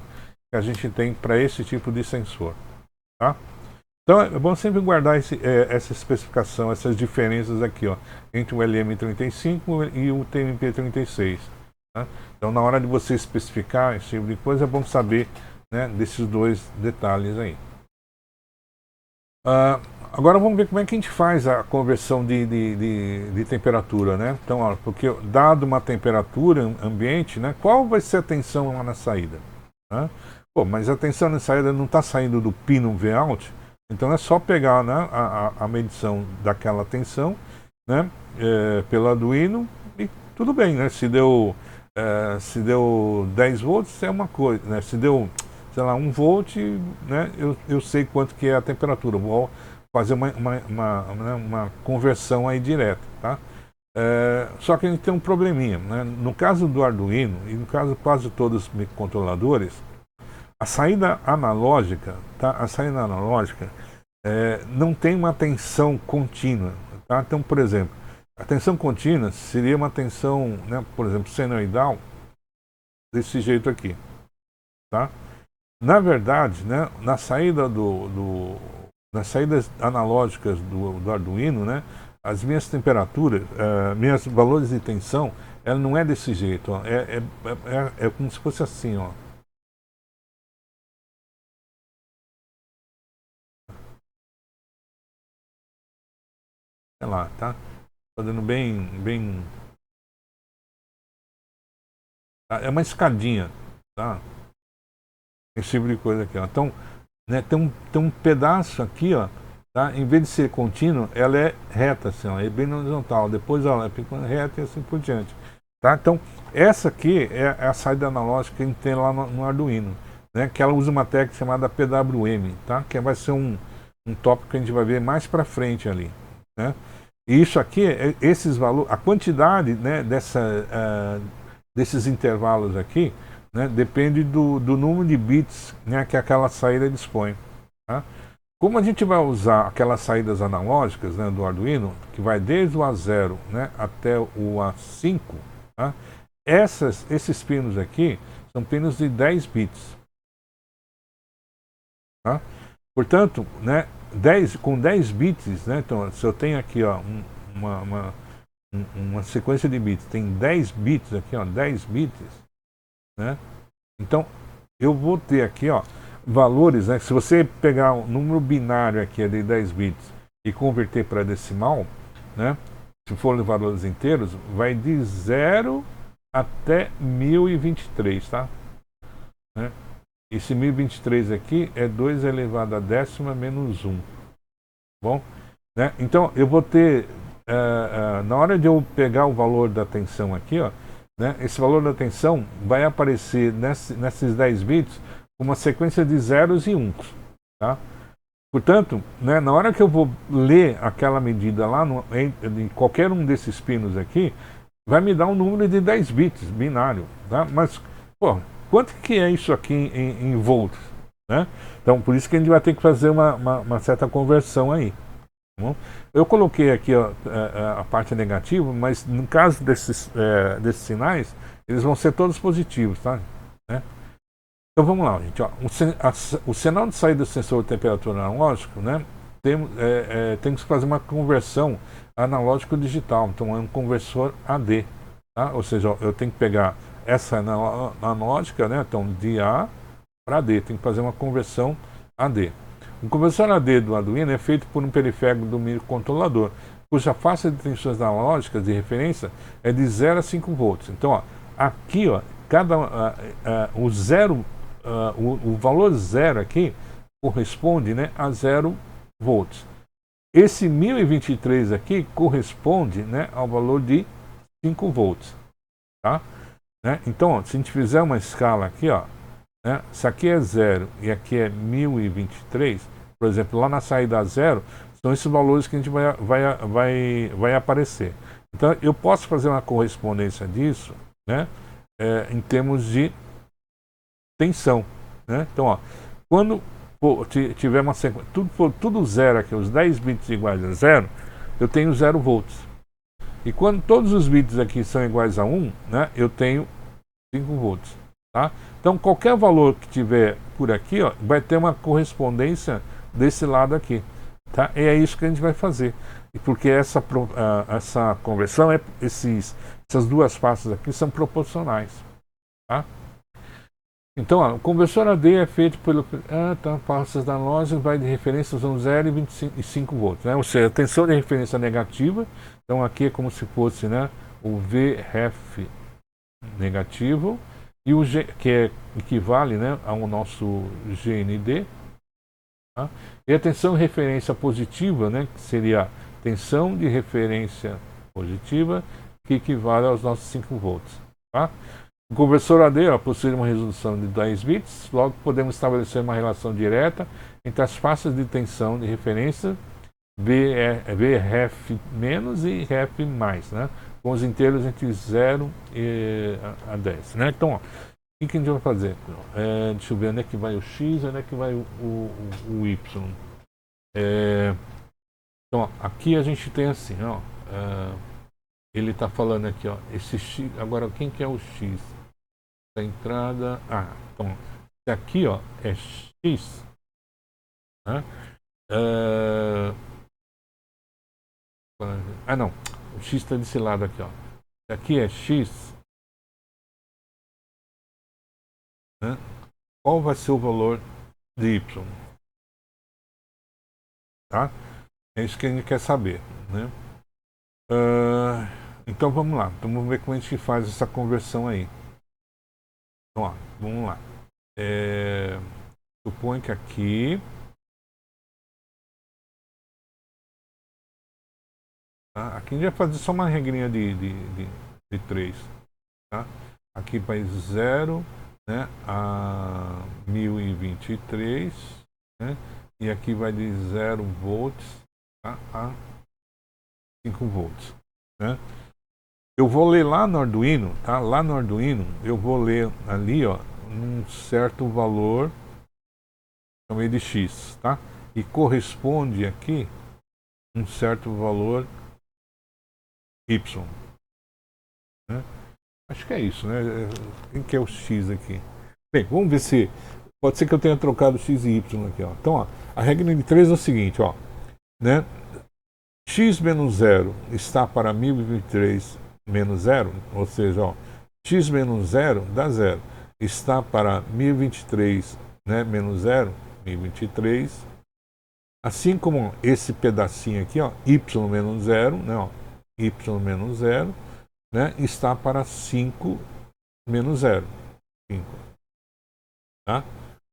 que a gente tem para esse tipo de sensor. Tá? Então é bom sempre guardar essa especificação, essas diferenças aqui, ó, entre o LM35 e o TMP36. Tá? Então na hora de você especificar esse tipo de coisa é bom saber, né, desses dois detalhes aí. Agora vamos ver como é que a gente faz a conversão de temperatura, né? Então, ó, porque dado uma temperatura ambiente, né, qual vai ser a tensão lá na saída? Né? Pô, mas a tensão na saída não está saindo do pino Vout, então é só pegar, né, a medição daquela tensão, né, pelo Arduino e tudo bem, né? Se deu 10 volts é uma coisa, né? Se deu, sei lá, 1 volt, né, eu sei quanto que é a temperatura. Vou fazer uma conversão aí direta, tá? Só que a gente tem um probleminha, né? No caso do Arduino, e no caso de quase todos os microcontroladores, a saída analógica, tá? A saída analógica não tem uma tensão contínua, tá? Então, por exemplo, a tensão contínua seria uma tensão, né, por exemplo, senoidal, desse jeito aqui, tá? Na verdade, né, nas saídas analógicas do Arduino, né, as minhas temperaturas, meus valores de tensão, ela não é desse jeito, ó, é como se fosse assim, ó. Sei lá, tá? Fazendo bem. É uma escadinha, tá? Esse tipo de coisa aqui, ó. Então, né, tem um pedaço aqui, ó, tá? Em vez de ser contínuo, ela é reta, assim, ó, é bem horizontal. Depois ela fica reta e assim por diante, tá? Então, essa aqui é a saída analógica que a gente tem lá no Arduino, né? Que ela usa uma técnica chamada PWM, tá? Que vai ser um tópico que a gente vai ver mais para frente ali, né? E isso aqui, esses valores, a quantidade, né, desses intervalos aqui, né, depende do número de bits, né, que aquela saída dispõe. Tá? Como a gente vai usar aquelas saídas analógicas, né, do Arduino, que vai desde o A0, né, até o A5, tá? Esses pinos aqui são pinos de 10 bits. Tá? Portanto, né, com 10 bits, né, então se eu tenho aqui, ó, uma sequência de bits, tem 10 bits aqui, ó, 10 bits, né? Então eu vou ter aqui, ó, valores, né? Se você pegar um número binário aqui de 10 bits e converter para decimal, né? Se for valores inteiros, vai de 0 até 1023, tá? Né? Esse 1023 aqui é 2 elevado a décima menos 1. Bom? Né? Então, eu vou ter, na hora de eu pegar o valor da tensão aqui, ó, né, esse valor da tensão vai aparecer nesses 10 bits uma sequência de zeros e uns. Tá? Portanto, né, na hora que eu vou ler aquela medida lá em qualquer um desses pinos aqui, vai me dar um número de 10 bits binário. Tá? Mas, pô, quanto que é isso aqui em volts? Né? Então, por isso que a gente vai ter que fazer uma certa conversão aí. Bom, eu coloquei aqui ó, a parte negativa, mas no caso desses sinais, eles vão ser todos positivos, tá? Né? Então vamos lá, gente. Ó, o sinal de saída do sensor de temperatura analógico, né? Temos que fazer uma conversão analógico-digital. Então é um conversor AD. Tá? Ou seja, ó, eu tenho que pegar essa analógica, né? Então de A para D. Tem que fazer uma conversão AD. O conversor AD do Arduino é feito por um periférico do microcontrolador, cuja faixa de tensões analógicas de referência é de 0 a 5 volts. Então, ó, aqui, ó, o zero, o valor zero aqui corresponde, né, a 0 volts. Esse 1023 aqui corresponde, né, ao valor de 5 volts. Tá? Né? Então, ó, se a gente fizer uma escala aqui, ó, né, se aqui é 0 e aqui é 1023, por exemplo, lá na saída 0, são esses valores que a gente vai aparecer. Então, eu posso fazer uma correspondência disso, né, em termos de tensão. Né? Então, ó, quando tiver uma sequência, tudo zero aqui, os 10 bits iguais a 0, eu tenho 0 volts. E quando todos os bits aqui são iguais a 1, né, eu tenho 5 volts. Tá? Então, qualquer valor que tiver por aqui, ó, vai ter uma correspondência desse lado aqui. Tá? E é isso que a gente vai fazer. E porque essa conversão, essas duas faces aqui são proporcionais. Tá? Então, ó, o conversor AD é feito pelo... faces da loja vai de referência são 0 e 25 volts. Né? Ou seja, a tensão de referência negativa. Então, aqui é como se fosse, né, o VREF negativo. E o G, que equivale, né, ao nosso GND. Tá? E a tensão de referência positiva, né, que seria a tensão de referência positiva, que equivale aos nossos 5 volts. Tá? O conversor AD possui uma resolução de 10 bits, logo podemos estabelecer uma relação direta entre as faixas de tensão de referência VRF- e RF+, né? Com os inteiros entre 0 a 10. Né? Então, ó, o que a gente vai fazer? Deixa eu ver onde é que vai o X, onde é que vai o Y. Então, ó, aqui a gente tem assim, ó, ele está falando aqui, ó, esse X, agora quem que é o X? A entrada, então, aqui, ó, é X, né? Não, o X está desse lado aqui, ó. Aqui é X, né? Qual vai ser o valor de Y? Tá? É isso que a gente quer saber, né? Então vamos lá, então, vamos ver como a gente faz essa conversão aí. Então, ó, vamos lá. Suponho que aqui, tá? Aqui a gente vai fazer só uma regrinha de 3. Tá? Aqui vai 0, né, a 1023, né? E aqui vai de 0 volts, tá, a 5 volts. Né? Eu vou ler lá no Arduino, tá? Lá no Arduino eu vou ler ali, ó, um certo valor, chamei de X, tá? E corresponde aqui um certo valor Y. Né? Acho que é isso, né? Quem que é o X aqui? Bem, vamos ver se... Pode ser que eu tenha trocado X e Y aqui, ó. Então, ó, a regra de 3 é o seguinte, ó. Né? X menos 0 está para 1023 menos 0, ou seja, ó, X menos 0 dá 0. Está para 1023, né, menos 0, 1023. Assim como esse pedacinho aqui, ó, Y menos 0, né, ó, Y menos 0, né, está para 5 menos 0. 5. Tá?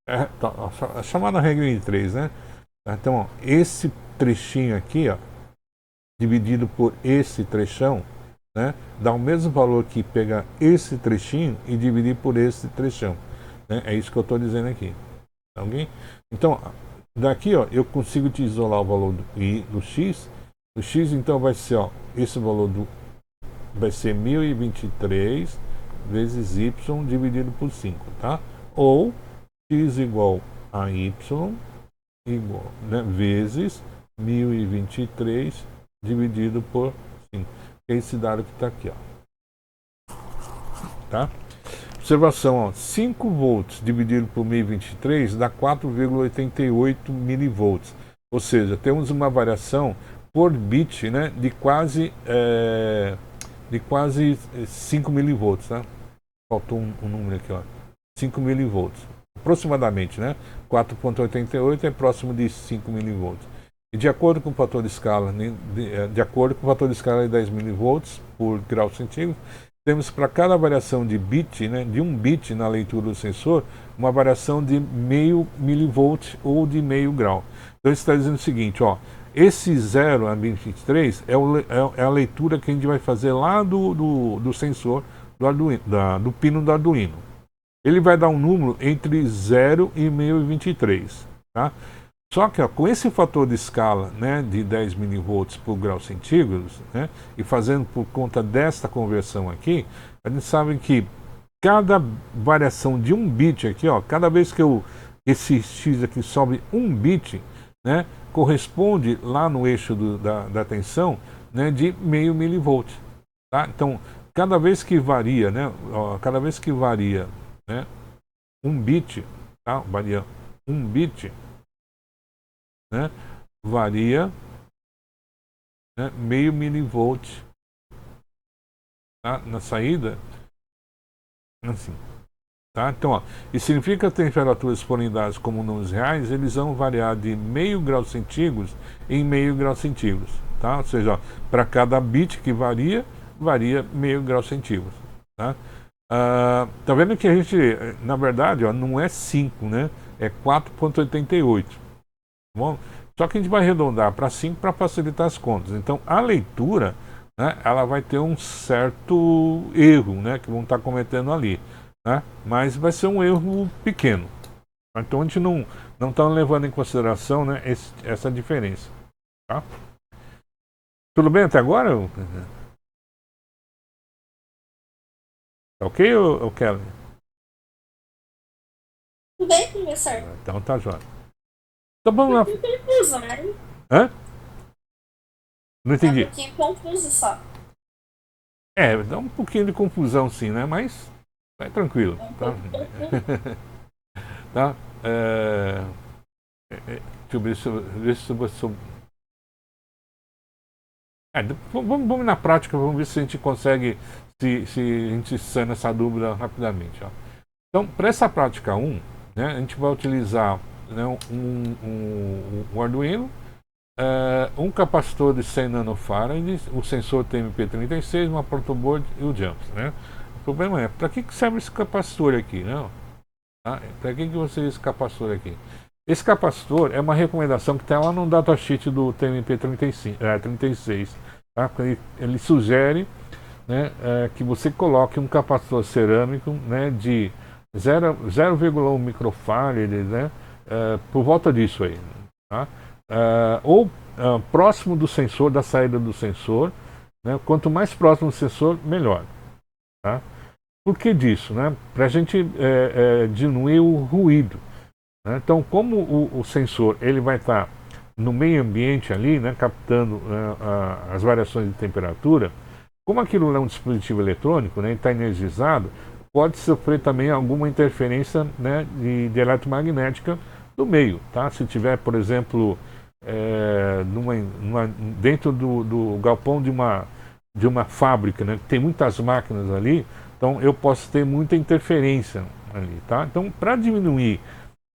A chamada regra de 3, né? Então, ó, esse trechinho aqui, ó, dividido por esse trechão, né, dá o mesmo valor que pegar esse trechinho e dividir por esse trechão. Né? É isso que eu estou dizendo aqui. Alguém? Então, daqui, ó, eu consigo te isolar o valor do X. O X, então, vai ser, ó, esse valor vai ser 1023 vezes Y dividido por 5, tá? Ou X igual a Y igual, né, vezes 1023 dividido por 5. É esse dado que está aqui, ó. Tá? Observação, ó, 5 volts dividido por 1023 dá 4,88 milivolts. Ou seja, temos uma variação por bit, né, de quase 5 milivolts, tá? Faltou um número aqui, ó. 5 milivolts. Aproximadamente, né? 4,88 é próximo de 5 milivolts. E de acordo com o fator de escala, de acordo com o fator de escala de 10 milivolts por grau centígrado, temos para cada variação de bit, né, de 1 bit na leitura do sensor, uma variação de meio milivolt ou de meio grau. Então isso está dizendo o seguinte, ó, esse 0 a 23 é a leitura que a gente vai fazer lá do sensor do Arduino, do pino do Arduino. Ele vai dar um número entre 0 e meio e 23, tá? Só que ó, com esse fator de escala, né, de 10 milivolts por grau centígrados, né, e fazendo por conta desta conversão aqui, a gente sabe que cada variação de 1 bit aqui, ó, cada vez que esse X aqui sobe 1 bit, né, corresponde lá no eixo da tensão, né, de meio milivolt. Tá? Então, cada vez que varia, né, ó, né, 1 bit, tá? Varia 1 bit, né, varia, né, meio milivolt, tá, na saída, assim, tá? Então, ó, isso significa que as temperaturas forem dadas como números reais, eles vão variar de meio grau centígrados em meio grau centígrados, tá? Ou seja, para cada bit que varia meio grau centígrados, tá? Tá vendo que a gente, na verdade, ó, não é 5, né? É 4,88. Bom, só que a gente vai arredondar para 5 para facilitar as contas. Então, a leitura, né, ela vai ter um certo erro, né, que vão estar cometendo ali, né, mas vai ser um erro pequeno. Então, a gente não está levando em consideração, né, essa diferença. Tá? Tudo bem até agora? Tá ok, ou Kelly? Tudo bem, professor? Então tá jóia. Então vamos lá. Confuso, né? Hã? Não Tá um entendi. pouquinho confuso só. Dá um pouquinho de confusão sim, né? Mas vai tranquilo, tá? Tá? Deixa eu ver se você... vamos na prática, vamos ver se a gente consegue, se a gente sana essa dúvida rapidamente. Ó. Então, para essa prática 1, né, a gente vai utilizar, né, um Arduino, um capacitor de 100 nanofarads, o sensor TMP36, uma protoboard e o jumps. Né? O problema é, para que serve esse capacitor aqui? Né? Tá? Para que você usa esse capacitor aqui? Esse capacitor é uma recomendação que está lá no datasheet do TMP36. Tá? Ele sugere, né, que você coloque um capacitor cerâmico, né, de 0,1 microfarad, né, por volta disso aí. Tá? Ou próximo do sensor, da saída do sensor. Né? Quanto mais próximo do sensor, melhor. Tá? Por que disso? Né? Para a gente diminuir o ruído. Né? Então, como o sensor ele vai estar no meio ambiente ali, né, captando as variações de temperatura, como aquilo é um dispositivo eletrônico, né, está energizado, pode sofrer também alguma interferência, né, de eletromagnética do meio. Tá? Se tiver, por exemplo, dentro do galpão de uma fábrica, né, que tem muitas máquinas ali, então eu posso ter muita interferência ali. Tá? Então, para diminuir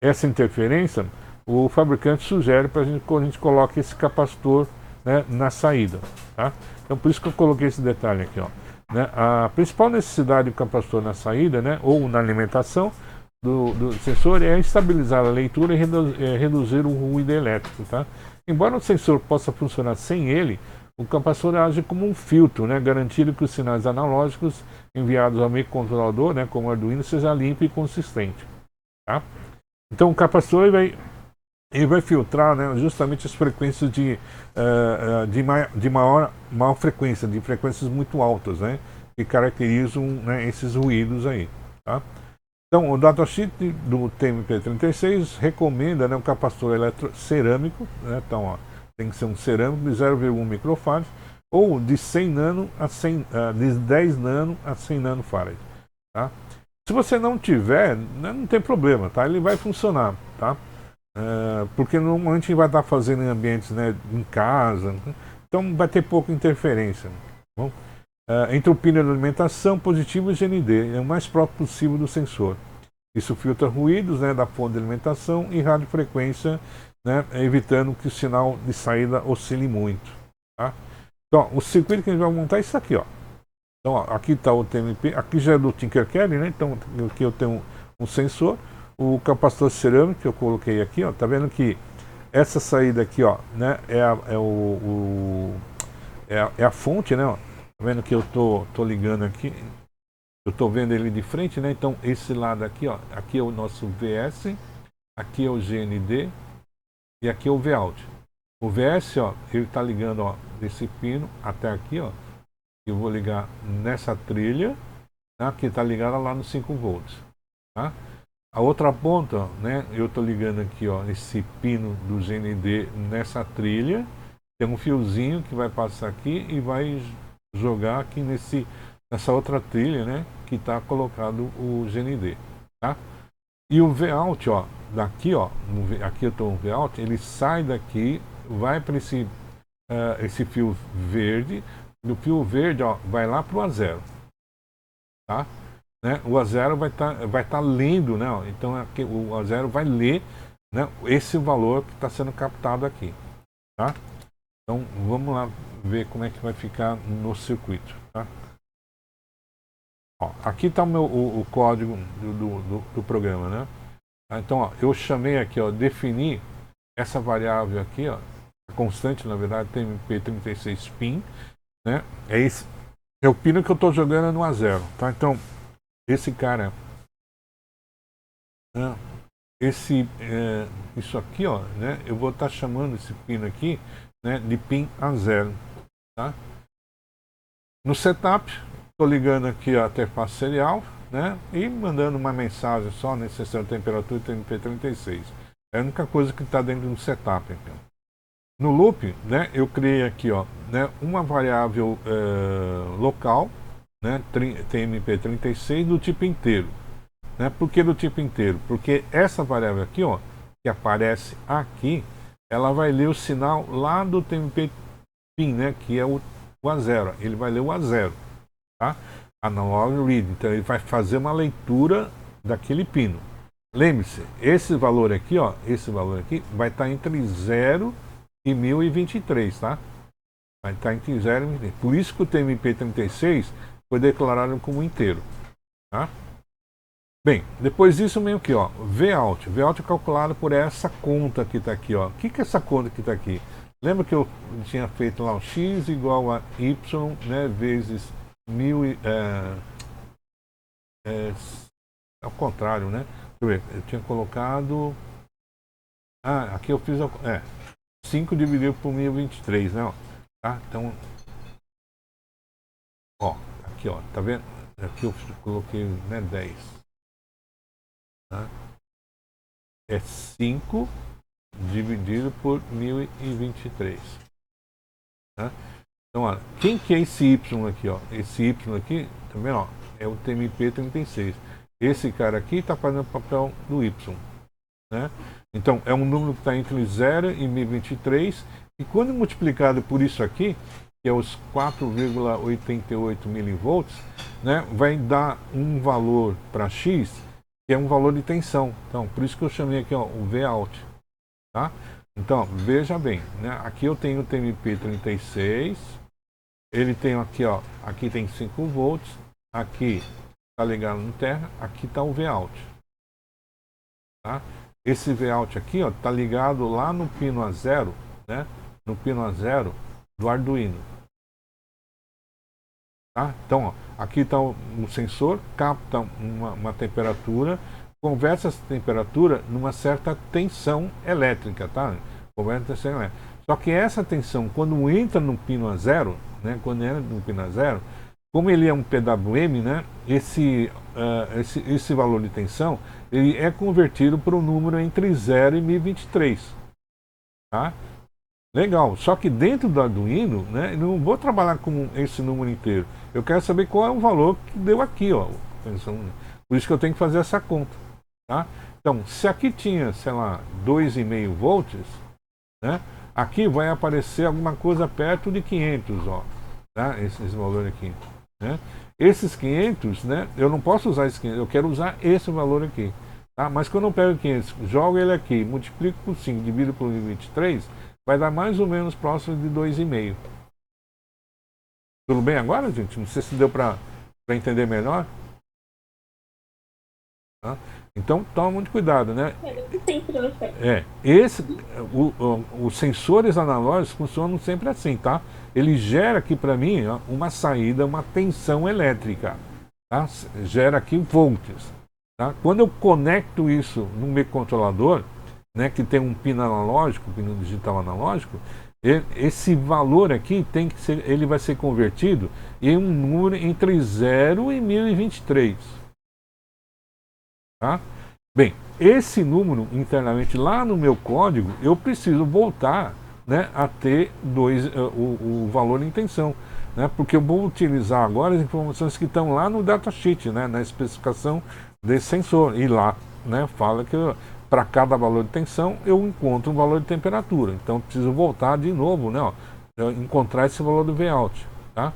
essa interferência, o fabricante sugere para que a gente coloque esse capacitor, né, na saída. Tá? Então, por isso que eu coloquei esse detalhe aqui. Ó, né? A principal necessidade do capacitor na saída, né, ou na alimentação do sensor é estabilizar a leitura e reduzir o ruído elétrico. Tá? Embora o sensor possa funcionar sem ele, o capacitor age como um filtro, né, garantindo que os sinais analógicos enviados ao microcontrolador, né, como o Arduino, seja limpo e consistente. Tá? Então o capacitor ele vai filtrar, né, justamente as frequências de maior frequência, de frequências muito altas, né, que caracterizam, né, esses ruídos aí. Tá? Então o datasheet do TMP36 recomenda, né, um capacitor eletrocerâmico, né, então, ó, tem que ser um cerâmico de 0,1 microfarad ou de 100 nano a 100, de 10 nano a 100 nanofarad, tá? Se você não tiver, né, não tem problema, tá? Ele vai funcionar, tá? Porque normalmente vai estar fazendo em ambientes, né, em casa, então vai ter pouca interferência, tá bom? Entre o pino de alimentação positivo e GND, é o mais próximo possível do sensor. Isso filtra ruídos, né, da fonte de alimentação e radiofrequência, né, evitando que o sinal de saída oscile muito, tá? Então, o circuito que a gente vai montar é isso aqui, ó. Então, ó, aqui está o TMP, aqui já é do Tinkercad, né? Então, aqui eu tenho um sensor, o capacitor cerâmico que eu coloquei aqui, ó. Tá vendo que essa saída aqui, ó, né? É a fonte, né? Ó. Tá vendo que eu tô ligando aqui? Eu tô vendo ele de frente, né? Então, esse lado aqui, ó, aqui é o nosso VS, aqui é o GND e aqui é o Vout. O VS, ó, ele tá ligando, ó, desse pino até aqui, ó. Eu vou ligar nessa trilha, tá, que está ligada lá nos 5 volts. Tá? A outra ponta, né, eu estou ligando aqui, ó, esse pino do GND nessa trilha. Tem um fiozinho que vai passar aqui e vai jogar aqui nessa outra trilha, né, que está colocado o GND. Tá? E o Vout, ó, daqui, ó, aqui eu estou no Vout, ele sai daqui, vai para esse fio verde. No fio verde, ó, vai lá para o A0, tá? Né? O A0 vai tá lendo, né? Ó, então aqui, o A0 vai ler, né, esse valor que está sendo captado aqui, tá? Então vamos lá ver como é que vai ficar no circuito, tá? Ó, aqui está o código do programa, né? Então, ó, eu chamei aqui, ó, definir essa variável aqui, ó, a constante, na verdade, TMP36 pin. Né? É o pino que eu estou jogando no A0, tá? Então, esse cara, né? Isso aqui, ó, né? Eu vou estar chamando esse pino aqui, né, de pin A0, tá? No setup, estou ligando aqui a interface serial, né? E mandando uma mensagem só necessária de temperatura e TMP36. É a única coisa que está dentro do setup aqui, ó. No loop, né, eu criei aqui, ó, né, uma variável local, né, TMP36 do tipo inteiro. Né? Por que do tipo inteiro? Porque essa variável aqui, ó, que aparece aqui, ela vai ler o sinal lá do TMP pin, né, que é o A0. Ele vai ler o A0, tá? Analog read. Então ele vai fazer uma leitura daquele pino. Lembre-se, esse valor aqui, ó, esse valor aqui vai estar entre 0 e 1023, tá? Vai estar entre 0 e 1023. Por isso que o TMP36 foi declarado como inteiro, tá? Bem, depois disso meio que, ó, Vout. Vout é calculado por essa conta que está aqui, ó. O que é essa conta que está aqui? Lembra que eu tinha feito lá o x igual a y, né, vezes 1000 ao contrário, né? Deixa eu ver, eu tinha colocado... aqui eu fiz... 5 dividido por 1023, né? Ó, tá? Então, ó, aqui, ó, tá vendo? Aqui eu coloquei, né, 10. Tá? É 5 dividido por 1023. Tá? Então, olha, quem que é esse Y aqui, ó? Esse Y aqui, tá vendo, ó? É o TMP36. Esse cara aqui está fazendo o papel do Y, né? Então, é um número que está entre 0 e 1023, e quando multiplicado por isso aqui, que é os 4,88 milivolts, né, vai dar um valor para X, que é um valor de tensão. Então, por isso que eu chamei aqui, ó, o Vout, tá? Então, veja bem, né, aqui eu tenho o TMP36, ele tem aqui, ó, aqui tem 5 volts, aqui está ligado no terra, aqui está o Vout, tá? Esse Vout aqui, ó, tá ligado lá no pino A0, né? No pino A0 do Arduino. Tá? Então, ó, aqui está o sensor, capta uma temperatura, converte essa temperatura numa certa tensão elétrica, tá? Converte tensão elétrica. Só que essa tensão, quando entra no pino A0, né? Quando entra no pino A0, como ele é um PWM, né? Esse valor de tensão, ele é convertido para um número entre 0 e 1023, tá? Legal, só que dentro do Arduino, né, eu não vou trabalhar com esse número inteiro. Eu quero saber qual é o valor que deu aqui, ó. Por isso que eu tenho que fazer essa conta, tá? Então, se aqui tinha, sei lá, 2,5 volts, né, aqui vai aparecer alguma coisa perto de 500, ó, tá? Esse valor aqui, né? Esses 500, né, eu não posso usar esse 500, eu quero usar esse valor aqui, tá? Mas quando eu pego 500, jogo ele aqui, multiplico por 5, divido por 23, vai dar mais ou menos próximo de 2,5. Tudo bem agora, gente? Não sei se deu para entender melhor. Tá? Então, toma muito cuidado, né? Sim, professor. Os sensores analógicos funcionam sempre assim, tá? Ele gera aqui para mim, ó, uma saída, uma tensão elétrica, tá? Gera aqui volts, tá? Quando eu conecto isso no microcontrolador, né, que tem um pino analógico, pino digital analógico, esse valor aqui tem que ser, ele vai ser convertido em um número entre 0 e 1023. Tá? Bem, esse número internamente lá no meu código, eu preciso voltar, né, a ter o valor em tensão, né, porque eu vou utilizar agora as informações que estão lá no datasheet, né, na especificação desse sensor. E lá, né, fala que para cada valor de tensão eu encontro um valor de temperatura. Então eu preciso voltar de novo, né, ó, encontrar esse valor do Vout. Tá?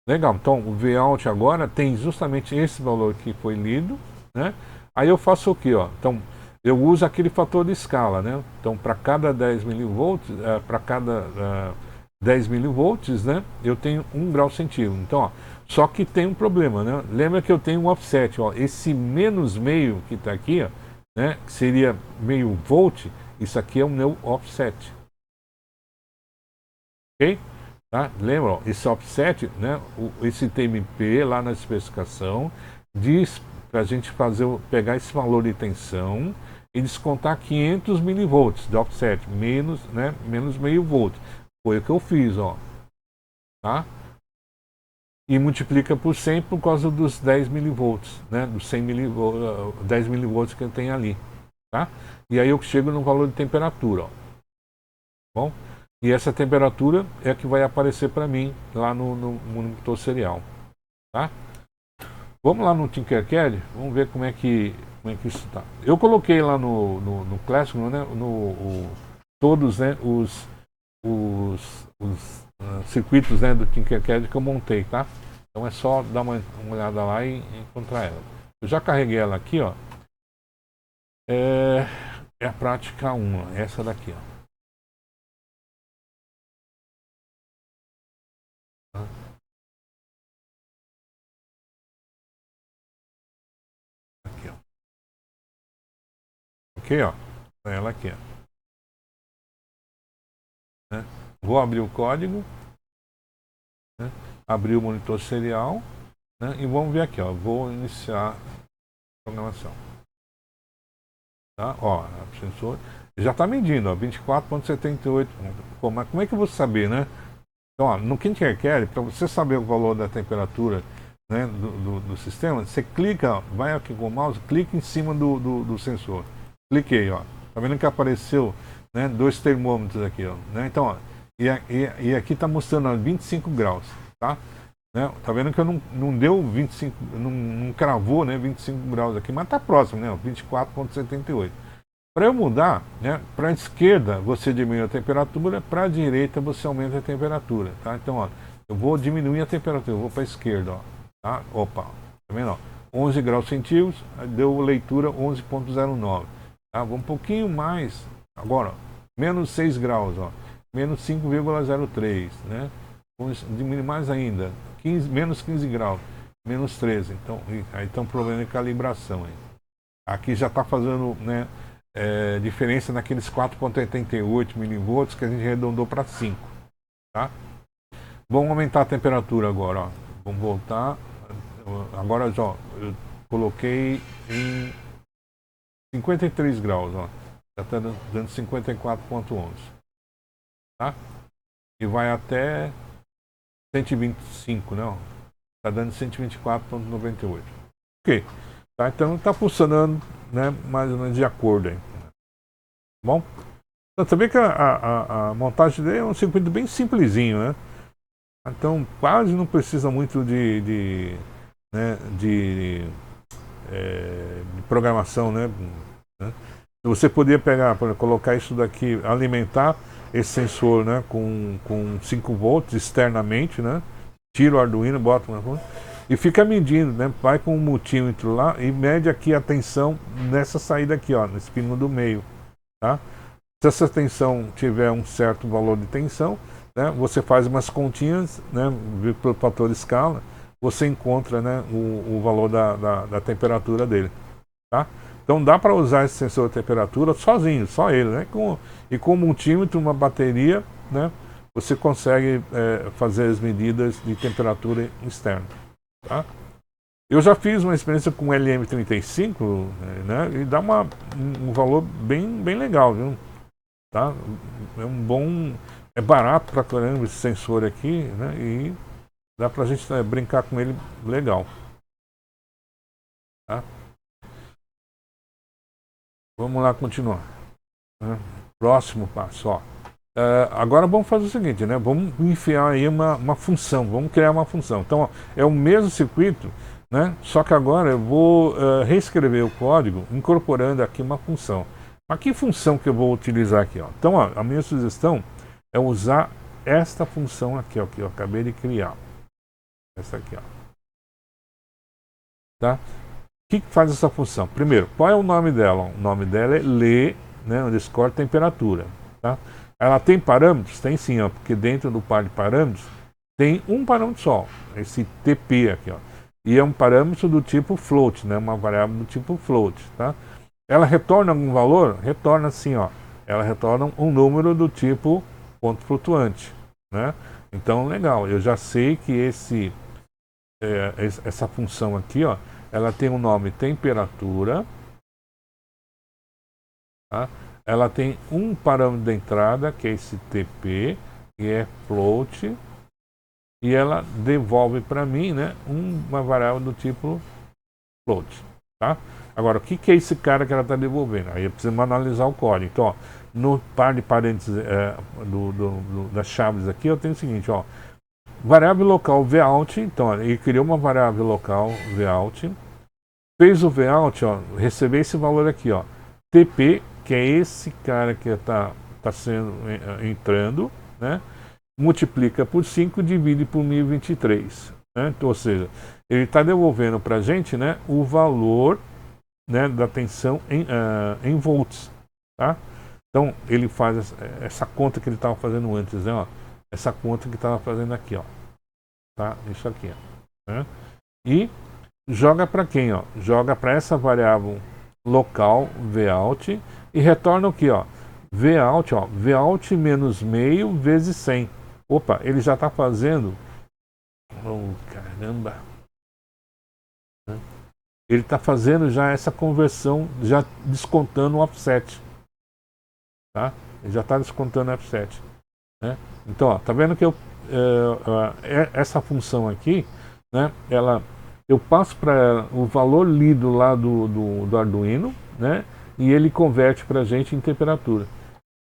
Legal, então o Vout agora tem justamente esse valor que foi lido, né? Aí eu faço o que, ó? Então eu uso aquele fator de escala, né? Então para cada 10 milivolts, para cada 10 milivolts, né? Eu tenho 1 grau centígrado. Então, ó, só que tem um problema, né? Lembra que eu tenho um offset, ó? Esse menos meio que está aqui, ó, né? Que seria meio volt, isso aqui é o meu offset, ok? Tá? Lembra, ó, esse offset, né? Esse TMP lá na especificação diz para a gente pegar esse valor de tensão e descontar 500 milivolts de offset, menos meio volt. Foi o que eu fiz, ó. Tá? E multiplica por 100 por causa dos 10 milivolts, né? Dos 100 milivolts, 10 milivolts que eu tenho ali. Tá? E aí eu chego no valor de temperatura, ó. Bom? E essa temperatura é a que vai aparecer para mim lá no monitor serial. Tá? Vamos lá no Tinkercad, vamos ver como é que isso está. Eu coloquei lá no Classroom, né, todos, né, os circuitos, né, do Tinkercad que eu montei, tá? Então é só dar uma olhada lá e encontrar ela. Eu já carreguei ela aqui, ó. É a prática 1, ó, essa daqui, ó. Aqui, ó. Ok, ó. Ela aqui, ó. Né? Vou abrir o código, né? Abrir o monitor serial, né? E vamos ver aqui, ó. Vou iniciar a programação. Tá? Ó, o sensor já está medindo, ó, 24,78. Pô, mas como é que eu vou saber, né? Então, ó, no Tinkercad, para você saber o valor da temperatura, né, do sistema, você clica, ó, vai aqui com o mouse, clica em cima do sensor. Cliquei, ó. Tá vendo que apareceu, né, 2 termômetros aqui, ó. Né? Então, ó, e aqui está mostrando, ó, 25 graus, tá? Né? Tá vendo que eu não deu 25, não cravou, né, 25 graus aqui, mas tá próximo, né, 24,78. Para eu mudar, né, para a esquerda você diminui a temperatura, para a direita você aumenta a temperatura, tá? Então, ó, eu vou diminuir a temperatura, eu vou para a esquerda, ó, tá? Opa, tá vendo, ó? 11 graus centígrados, deu leitura 11,09, tá? Vou um pouquinho mais, agora, ó, menos 6 graus, ó, menos 5,03, né? Vamos diminuir mais ainda, menos 15 graus, menos 13, então, aí tem um problema de calibração aí. Aqui já está fazendo, né, diferença naqueles 4,88 milivolts que a gente arredondou para 5, tá? Vamos aumentar a temperatura agora, ó. Vamos voltar. Agora já, eu coloquei em 53 graus, ó. Já está dando 54,11, tá? E vai até 125, né? Está dando 124,98. Ok. Tá? Então está funcionando, né, mais ou menos de acordo aí. Bom? Então, você vê que a montagem dele é um circuito bem simplesinho, né? Então quase não precisa muito né, de programação, né? Você podia pegar, colocar isso daqui, alimentar esse sensor, né, com 5 volts externamente, né? Tira o Arduino, bota uma e fica medindo, né? Vai com um multímetro lá e mede aqui a tensão nessa saída aqui, ó, nesse pino do meio, tá? Se essa tensão tiver um certo valor de tensão, né, você faz umas continhas, né, pelo fator escala, você encontra, né, o valor da temperatura dele, tá? Então dá para usar esse sensor de temperatura sozinho, só ele, né? E com um multímetro, uma bateria, né, você consegue fazer as medidas de temperatura externa, tá? Eu já fiz uma experiência com LM35, né, e dá um valor bem legal, viu? Tá? É um bom, é barato pra caramba esse sensor aqui, né? E dá pra gente brincar com ele legal, tá? Vamos lá continuar, né? Próximo passo, ó. Agora vamos fazer o seguinte, né? Vamos enfiar aí uma função, vamos criar uma função. Então, ó, é o mesmo circuito, né? Só que agora eu vou reescrever o código incorporando aqui uma função. Mas que função que eu vou utilizar aqui, ó? Então, ó, a minha sugestão é usar esta função aqui, ó, que eu acabei de criar. Essa aqui, ó. Tá? O que faz essa função? Primeiro, qual é o nome dela? O nome dela é ler, né, underscore temperatura, tá? Ela tem parâmetros? Tem sim, ó, porque dentro do par de parâmetros tem um parâmetro só, esse TP aqui, ó. E é um parâmetro do tipo float, né, uma variável do tipo float, tá? Ela retorna algum valor? Retorna sim, ó. Ela retorna um número do tipo ponto flutuante, né? Então, legal, eu já sei que essa função aqui, ó, ela tem um nome temperatura, tá? Ela tem um parâmetro de entrada, que é esse TP, que é float, e ela devolve para mim, né, uma variável do tipo float, tá? Agora, o que é esse cara que ela está devolvendo? Aí precisamos analisar o código. Então, ó, no par de parênteses das chaves aqui, eu tenho o seguinte, ó, variável local vout, então, ó, ele criou uma variável local vout, fez o vout, ó, receber esse valor aqui, ó, TP, que é esse cara que está entrando, né, multiplica por 5 e divide por 1023, né? Então, ou seja, ele está devolvendo para a gente, né, o valor, né, da tensão em volts, tá? Então ele faz essa conta que ele estava fazendo antes, né, ó, essa conta que estava fazendo aqui, ó, tá? Isso aqui, ó, né? E joga para quem, ó? Joga para essa variável local vout e retorna o que, ó? Vout, ó, vout menos meio vezes 100. Opa, ele já está fazendo, oh caramba, ele está fazendo já essa conversão, já descontando o offset, tá? Ele já está descontando o offset, né? Então, ó, tá vendo que essa função aqui, né? Eu passo para ela o valor lido lá do Arduino, né? E ele converte para a gente em temperatura.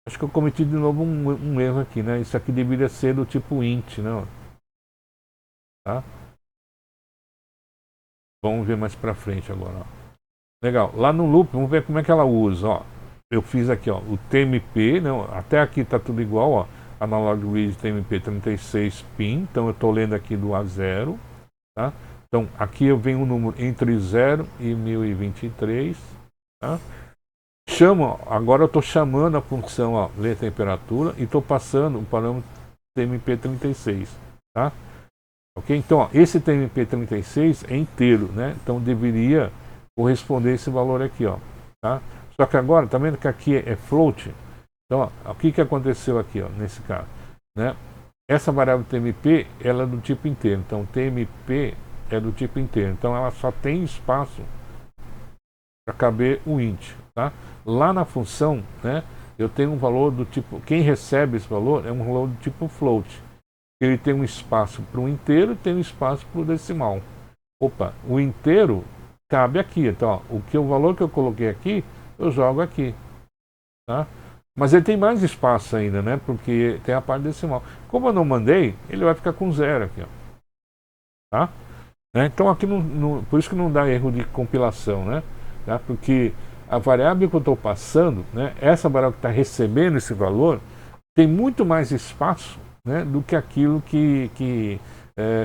Acho que eu cometi de novo um erro aqui, né? Isso aqui deveria ser do tipo int, né? Tá? Vamos ver mais pra frente agora, ó. Legal, lá no loop, vamos ver como é que ela usa, ó. Eu fiz aqui, ó, o TMP, né? Até aqui tá tudo igual, ó. Analog Read TMP 36 pin, então eu tô lendo aqui do A0, tá? Então aqui eu venho um número entre 0 e 1023, tá? Agora eu estou chamando a função, ó, ler temperatura e estou passando o parâmetro TMP36, tá? Ok? Então, ó, esse TMP36 é inteiro, né? Então deveria corresponder esse valor aqui, ó, tá? Só que agora, tá vendo que aqui é float? Então, ó, o que aconteceu aqui, ó, nesse caso, né? Essa variável TMP, ela é do tipo inteiro. Então, TMP é do tipo inteiro. Então, ela só tem espaço para caber o int, tá? Lá na função, né, eu tenho um valor do tipo, quem recebe esse valor é um valor do tipo float. Ele tem um espaço para o inteiro e tem um espaço para o decimal. Opa, o inteiro cabe aqui. Então, ó, o valor que eu coloquei aqui, eu jogo aqui, tá? Mas ele tem mais espaço ainda, né? Porque tem a parte decimal. Como eu não mandei, ele vai ficar com 0 aqui, ó. Tá? Né? Então aqui por isso que não dá erro de compilação, né? Tá? Porque a variável que eu estou passando, né? Essa variável que está recebendo esse valor, tem muito mais espaço, né? Do que aquilo que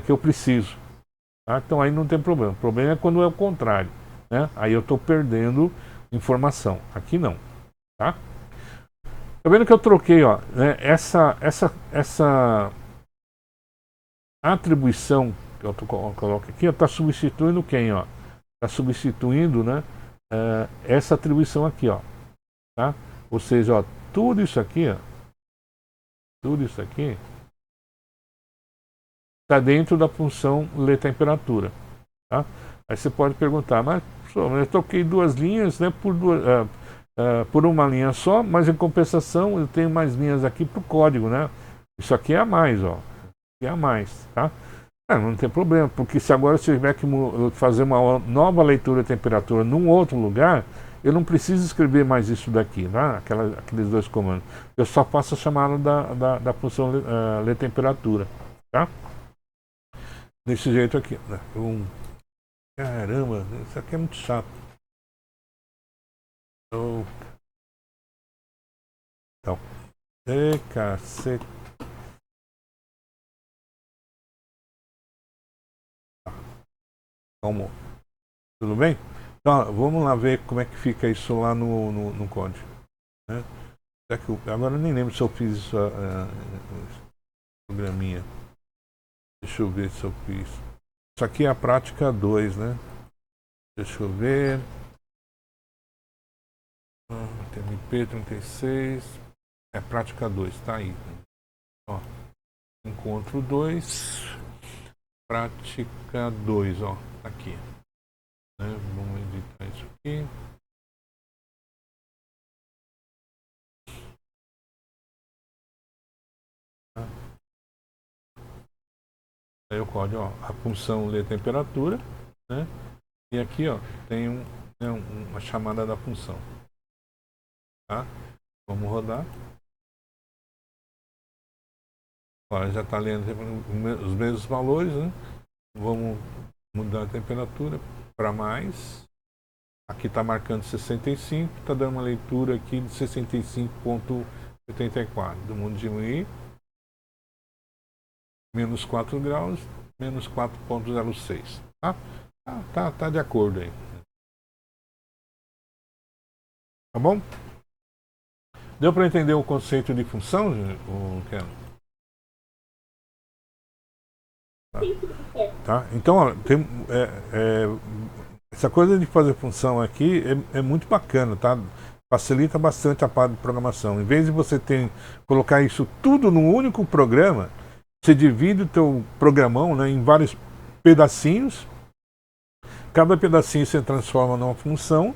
eu preciso. Tá? Então aí não tem problema. O problema é quando é o contrário, né? Aí eu estou perdendo informação. Aqui não. Tá? Tá vendo que eu troquei, ó, né? Essa atribuição que eu coloco aqui, está substituindo quem, ó? Está substituindo, né? Essa atribuição aqui, ó, tá? Ou seja, ó, tudo isso aqui, ó, tudo isso aqui está dentro da função ler temperatura, tá? Aí você pode perguntar, mas eu troquei duas linhas, né? Por uma linha só, mas em compensação eu tenho mais linhas aqui para o código, né? Isso aqui é a mais, ó, é a mais, tá? Não tem problema, porque se agora eu tiver que fazer uma nova leitura de temperatura num outro lugar, eu não preciso escrever mais isso daqui, né? Aqueles dois comandos. Eu só faço a chamada da função ler temperatura, tá? Desse jeito aqui. Né? Caramba, isso aqui é muito chato. Então, cacete. Como? Tudo bem? Então, vamos lá ver como é que fica isso lá no código. Né? Agora eu nem lembro se eu fiz isso programinha. Deixa eu ver se eu fiz. Isso aqui é a prática 2, né? Deixa eu ver. TMP 36. É prática 2, tá aí. Ó, encontro 2. Prática 2, ó. Tá aqui. Né? Vamos editar isso aqui. Aí o código, ó, a função lê temperatura, né? E aqui, ó, tem uma chamada da função. Tá? Vamos rodar. Agora já está lendo os mesmos valores, né? Vamos mudar a temperatura para mais. Aqui está marcando 65, está dando uma leitura aqui de 65,84. Vamos diminuir. Menos 4 graus, menos 4,06. Tá? Tá de acordo aí. Tá bom? Deu para entender o conceito de função, Ken? Tá? Então, ó, essa coisa de fazer função aqui é muito bacana, tá? Facilita bastante a parte de programação. Em vez de você colocar isso tudo num único programa, você divide o teu programão, né, em vários pedacinhos. Cada pedacinho você transforma numa função.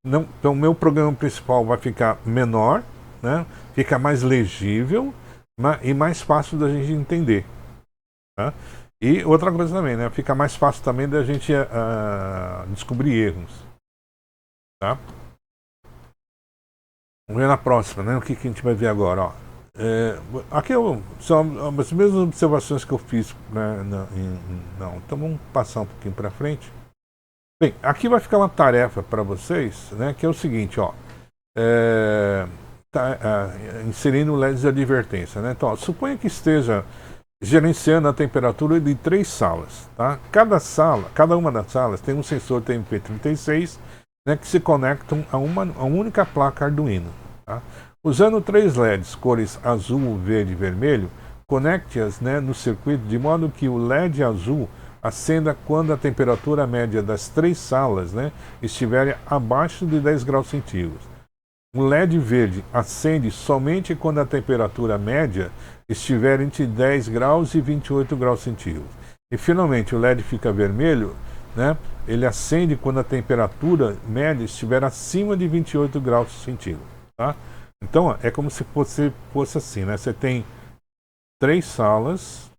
Então, o meu programa principal vai ficar menor, né? Fica mais legível e mais fácil da gente entender. Tá? E outra coisa também, né? Fica mais fácil também da gente descobrir erros. Tá? Vamos ver na próxima, né? O que a gente vai ver agora, ó. Aqui são as mesmas observações que eu fiz, né, então vamos passar um pouquinho para frente. Bem, aqui vai ficar uma tarefa para vocês, né, que é o seguinte, ó, inserindo LEDs de advertência, né? Então, ó, suponha que esteja gerenciando a temperatura de 3 salas, tá? Cada uma das salas tem um sensor TMP36, né, que se conectam a uma única placa Arduino, tá? Usando 3 LEDs, cores azul, verde e vermelho, conecte-as, né, no circuito de modo que o LED azul acenda quando a temperatura média das 3 salas, né, estiver abaixo de 10 graus centígrados. O LED verde acende somente quando a temperatura média estiver entre 10 graus e 28 graus centígrados. E finalmente o LED fica vermelho, né, ele acende quando a temperatura média estiver acima de 28 graus centígrados. Tá? Então, ó, é como se fosse assim, né? Você tem 3 salas,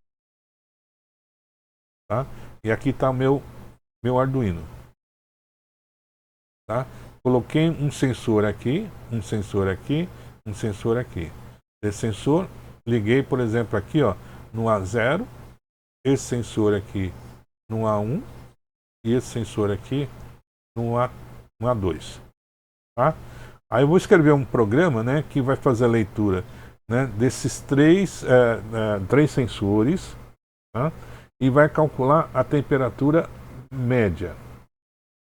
tá? E aqui está o meu Arduino, tá? Coloquei um sensor aqui, um sensor aqui. Esse sensor, liguei, por exemplo, aqui, ó, no A0, esse sensor aqui no A1 e esse sensor aqui no A2. Tá? Aí eu vou escrever um programa, né, que vai fazer a leitura, né, desses três sensores, tá? E vai calcular a temperatura média.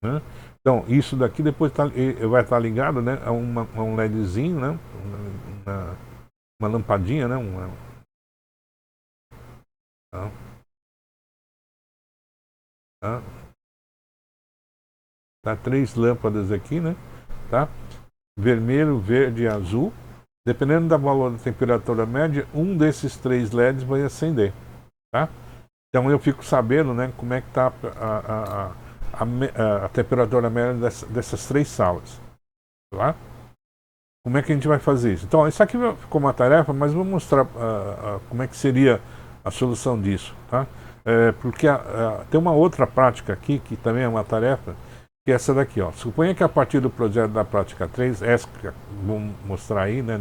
Né? Então, isso daqui depois vai estar ligado, né, a um LEDzinho, né, uma lampadinha, né, tá? Tá? Tá 3 lâmpadas aqui, né? Tá? Vermelho, verde e azul. Dependendo do valor da temperatura média, um desses 3 LEDs vai acender. Tá? Então eu fico sabendo, né, como é que está a temperatura média dessas 3 salas. Tá? Como é que a gente vai fazer isso? Então, isso aqui ficou uma tarefa, mas vou mostrar como é que seria a solução disso. Tá? Porque tem uma outra prática aqui, que também é uma tarefa, que é essa daqui. Ó. Suponha que a partir do projeto da prática 3, essa que vamos mostrar aí, né,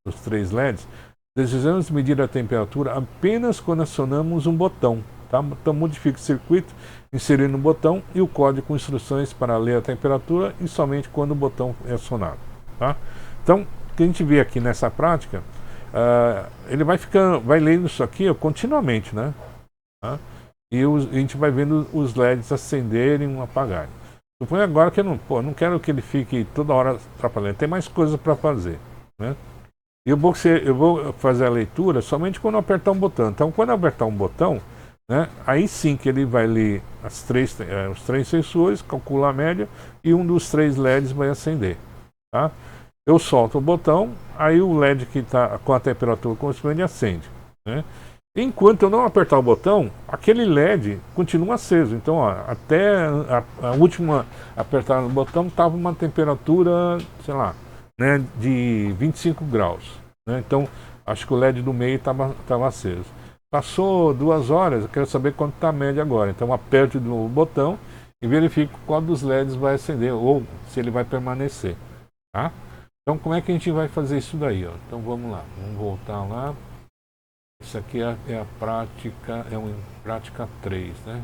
dos 3 LEDs, desejamos medir a temperatura apenas quando acionamos um botão. Tá? Então modifique o circuito, inserindo um botão e o código com instruções para ler a temperatura e somente quando o botão é acionado. Tá? Então, o que a gente vê aqui nessa prática, ele vai lendo isso aqui continuamente, né? Tá? E a gente vai vendo os LEDs acenderem ou apagarem. Suponho agora que eu não quero que ele fique toda hora atrapalhando, tem mais coisas para fazer, né? E eu vou fazer a leitura somente quando eu apertar um botão. Então, quando eu apertar um botão, né, aí sim que ele vai ler os 3 sensores, calcula a média e um dos 3 LEDs vai acender. Tá? Eu solto o botão, aí o LED que está com a temperatura correspondente acende. Né? Enquanto eu não apertar o botão, aquele LED continua aceso. Então, ó, até a última apertada no botão estava uma temperatura, sei lá, né, de 25 graus. Né? Então, acho que o LED do meio estava aceso. Passou 2 horas, eu quero saber quanto está a média agora. Então, aperte o botão e verifique qual dos LEDs vai acender ou se ele vai permanecer. Tá? Então, como é que a gente vai fazer isso daí? Ó? Então, vamos lá. Vamos voltar lá. Isso aqui é a prática, prática 3, né?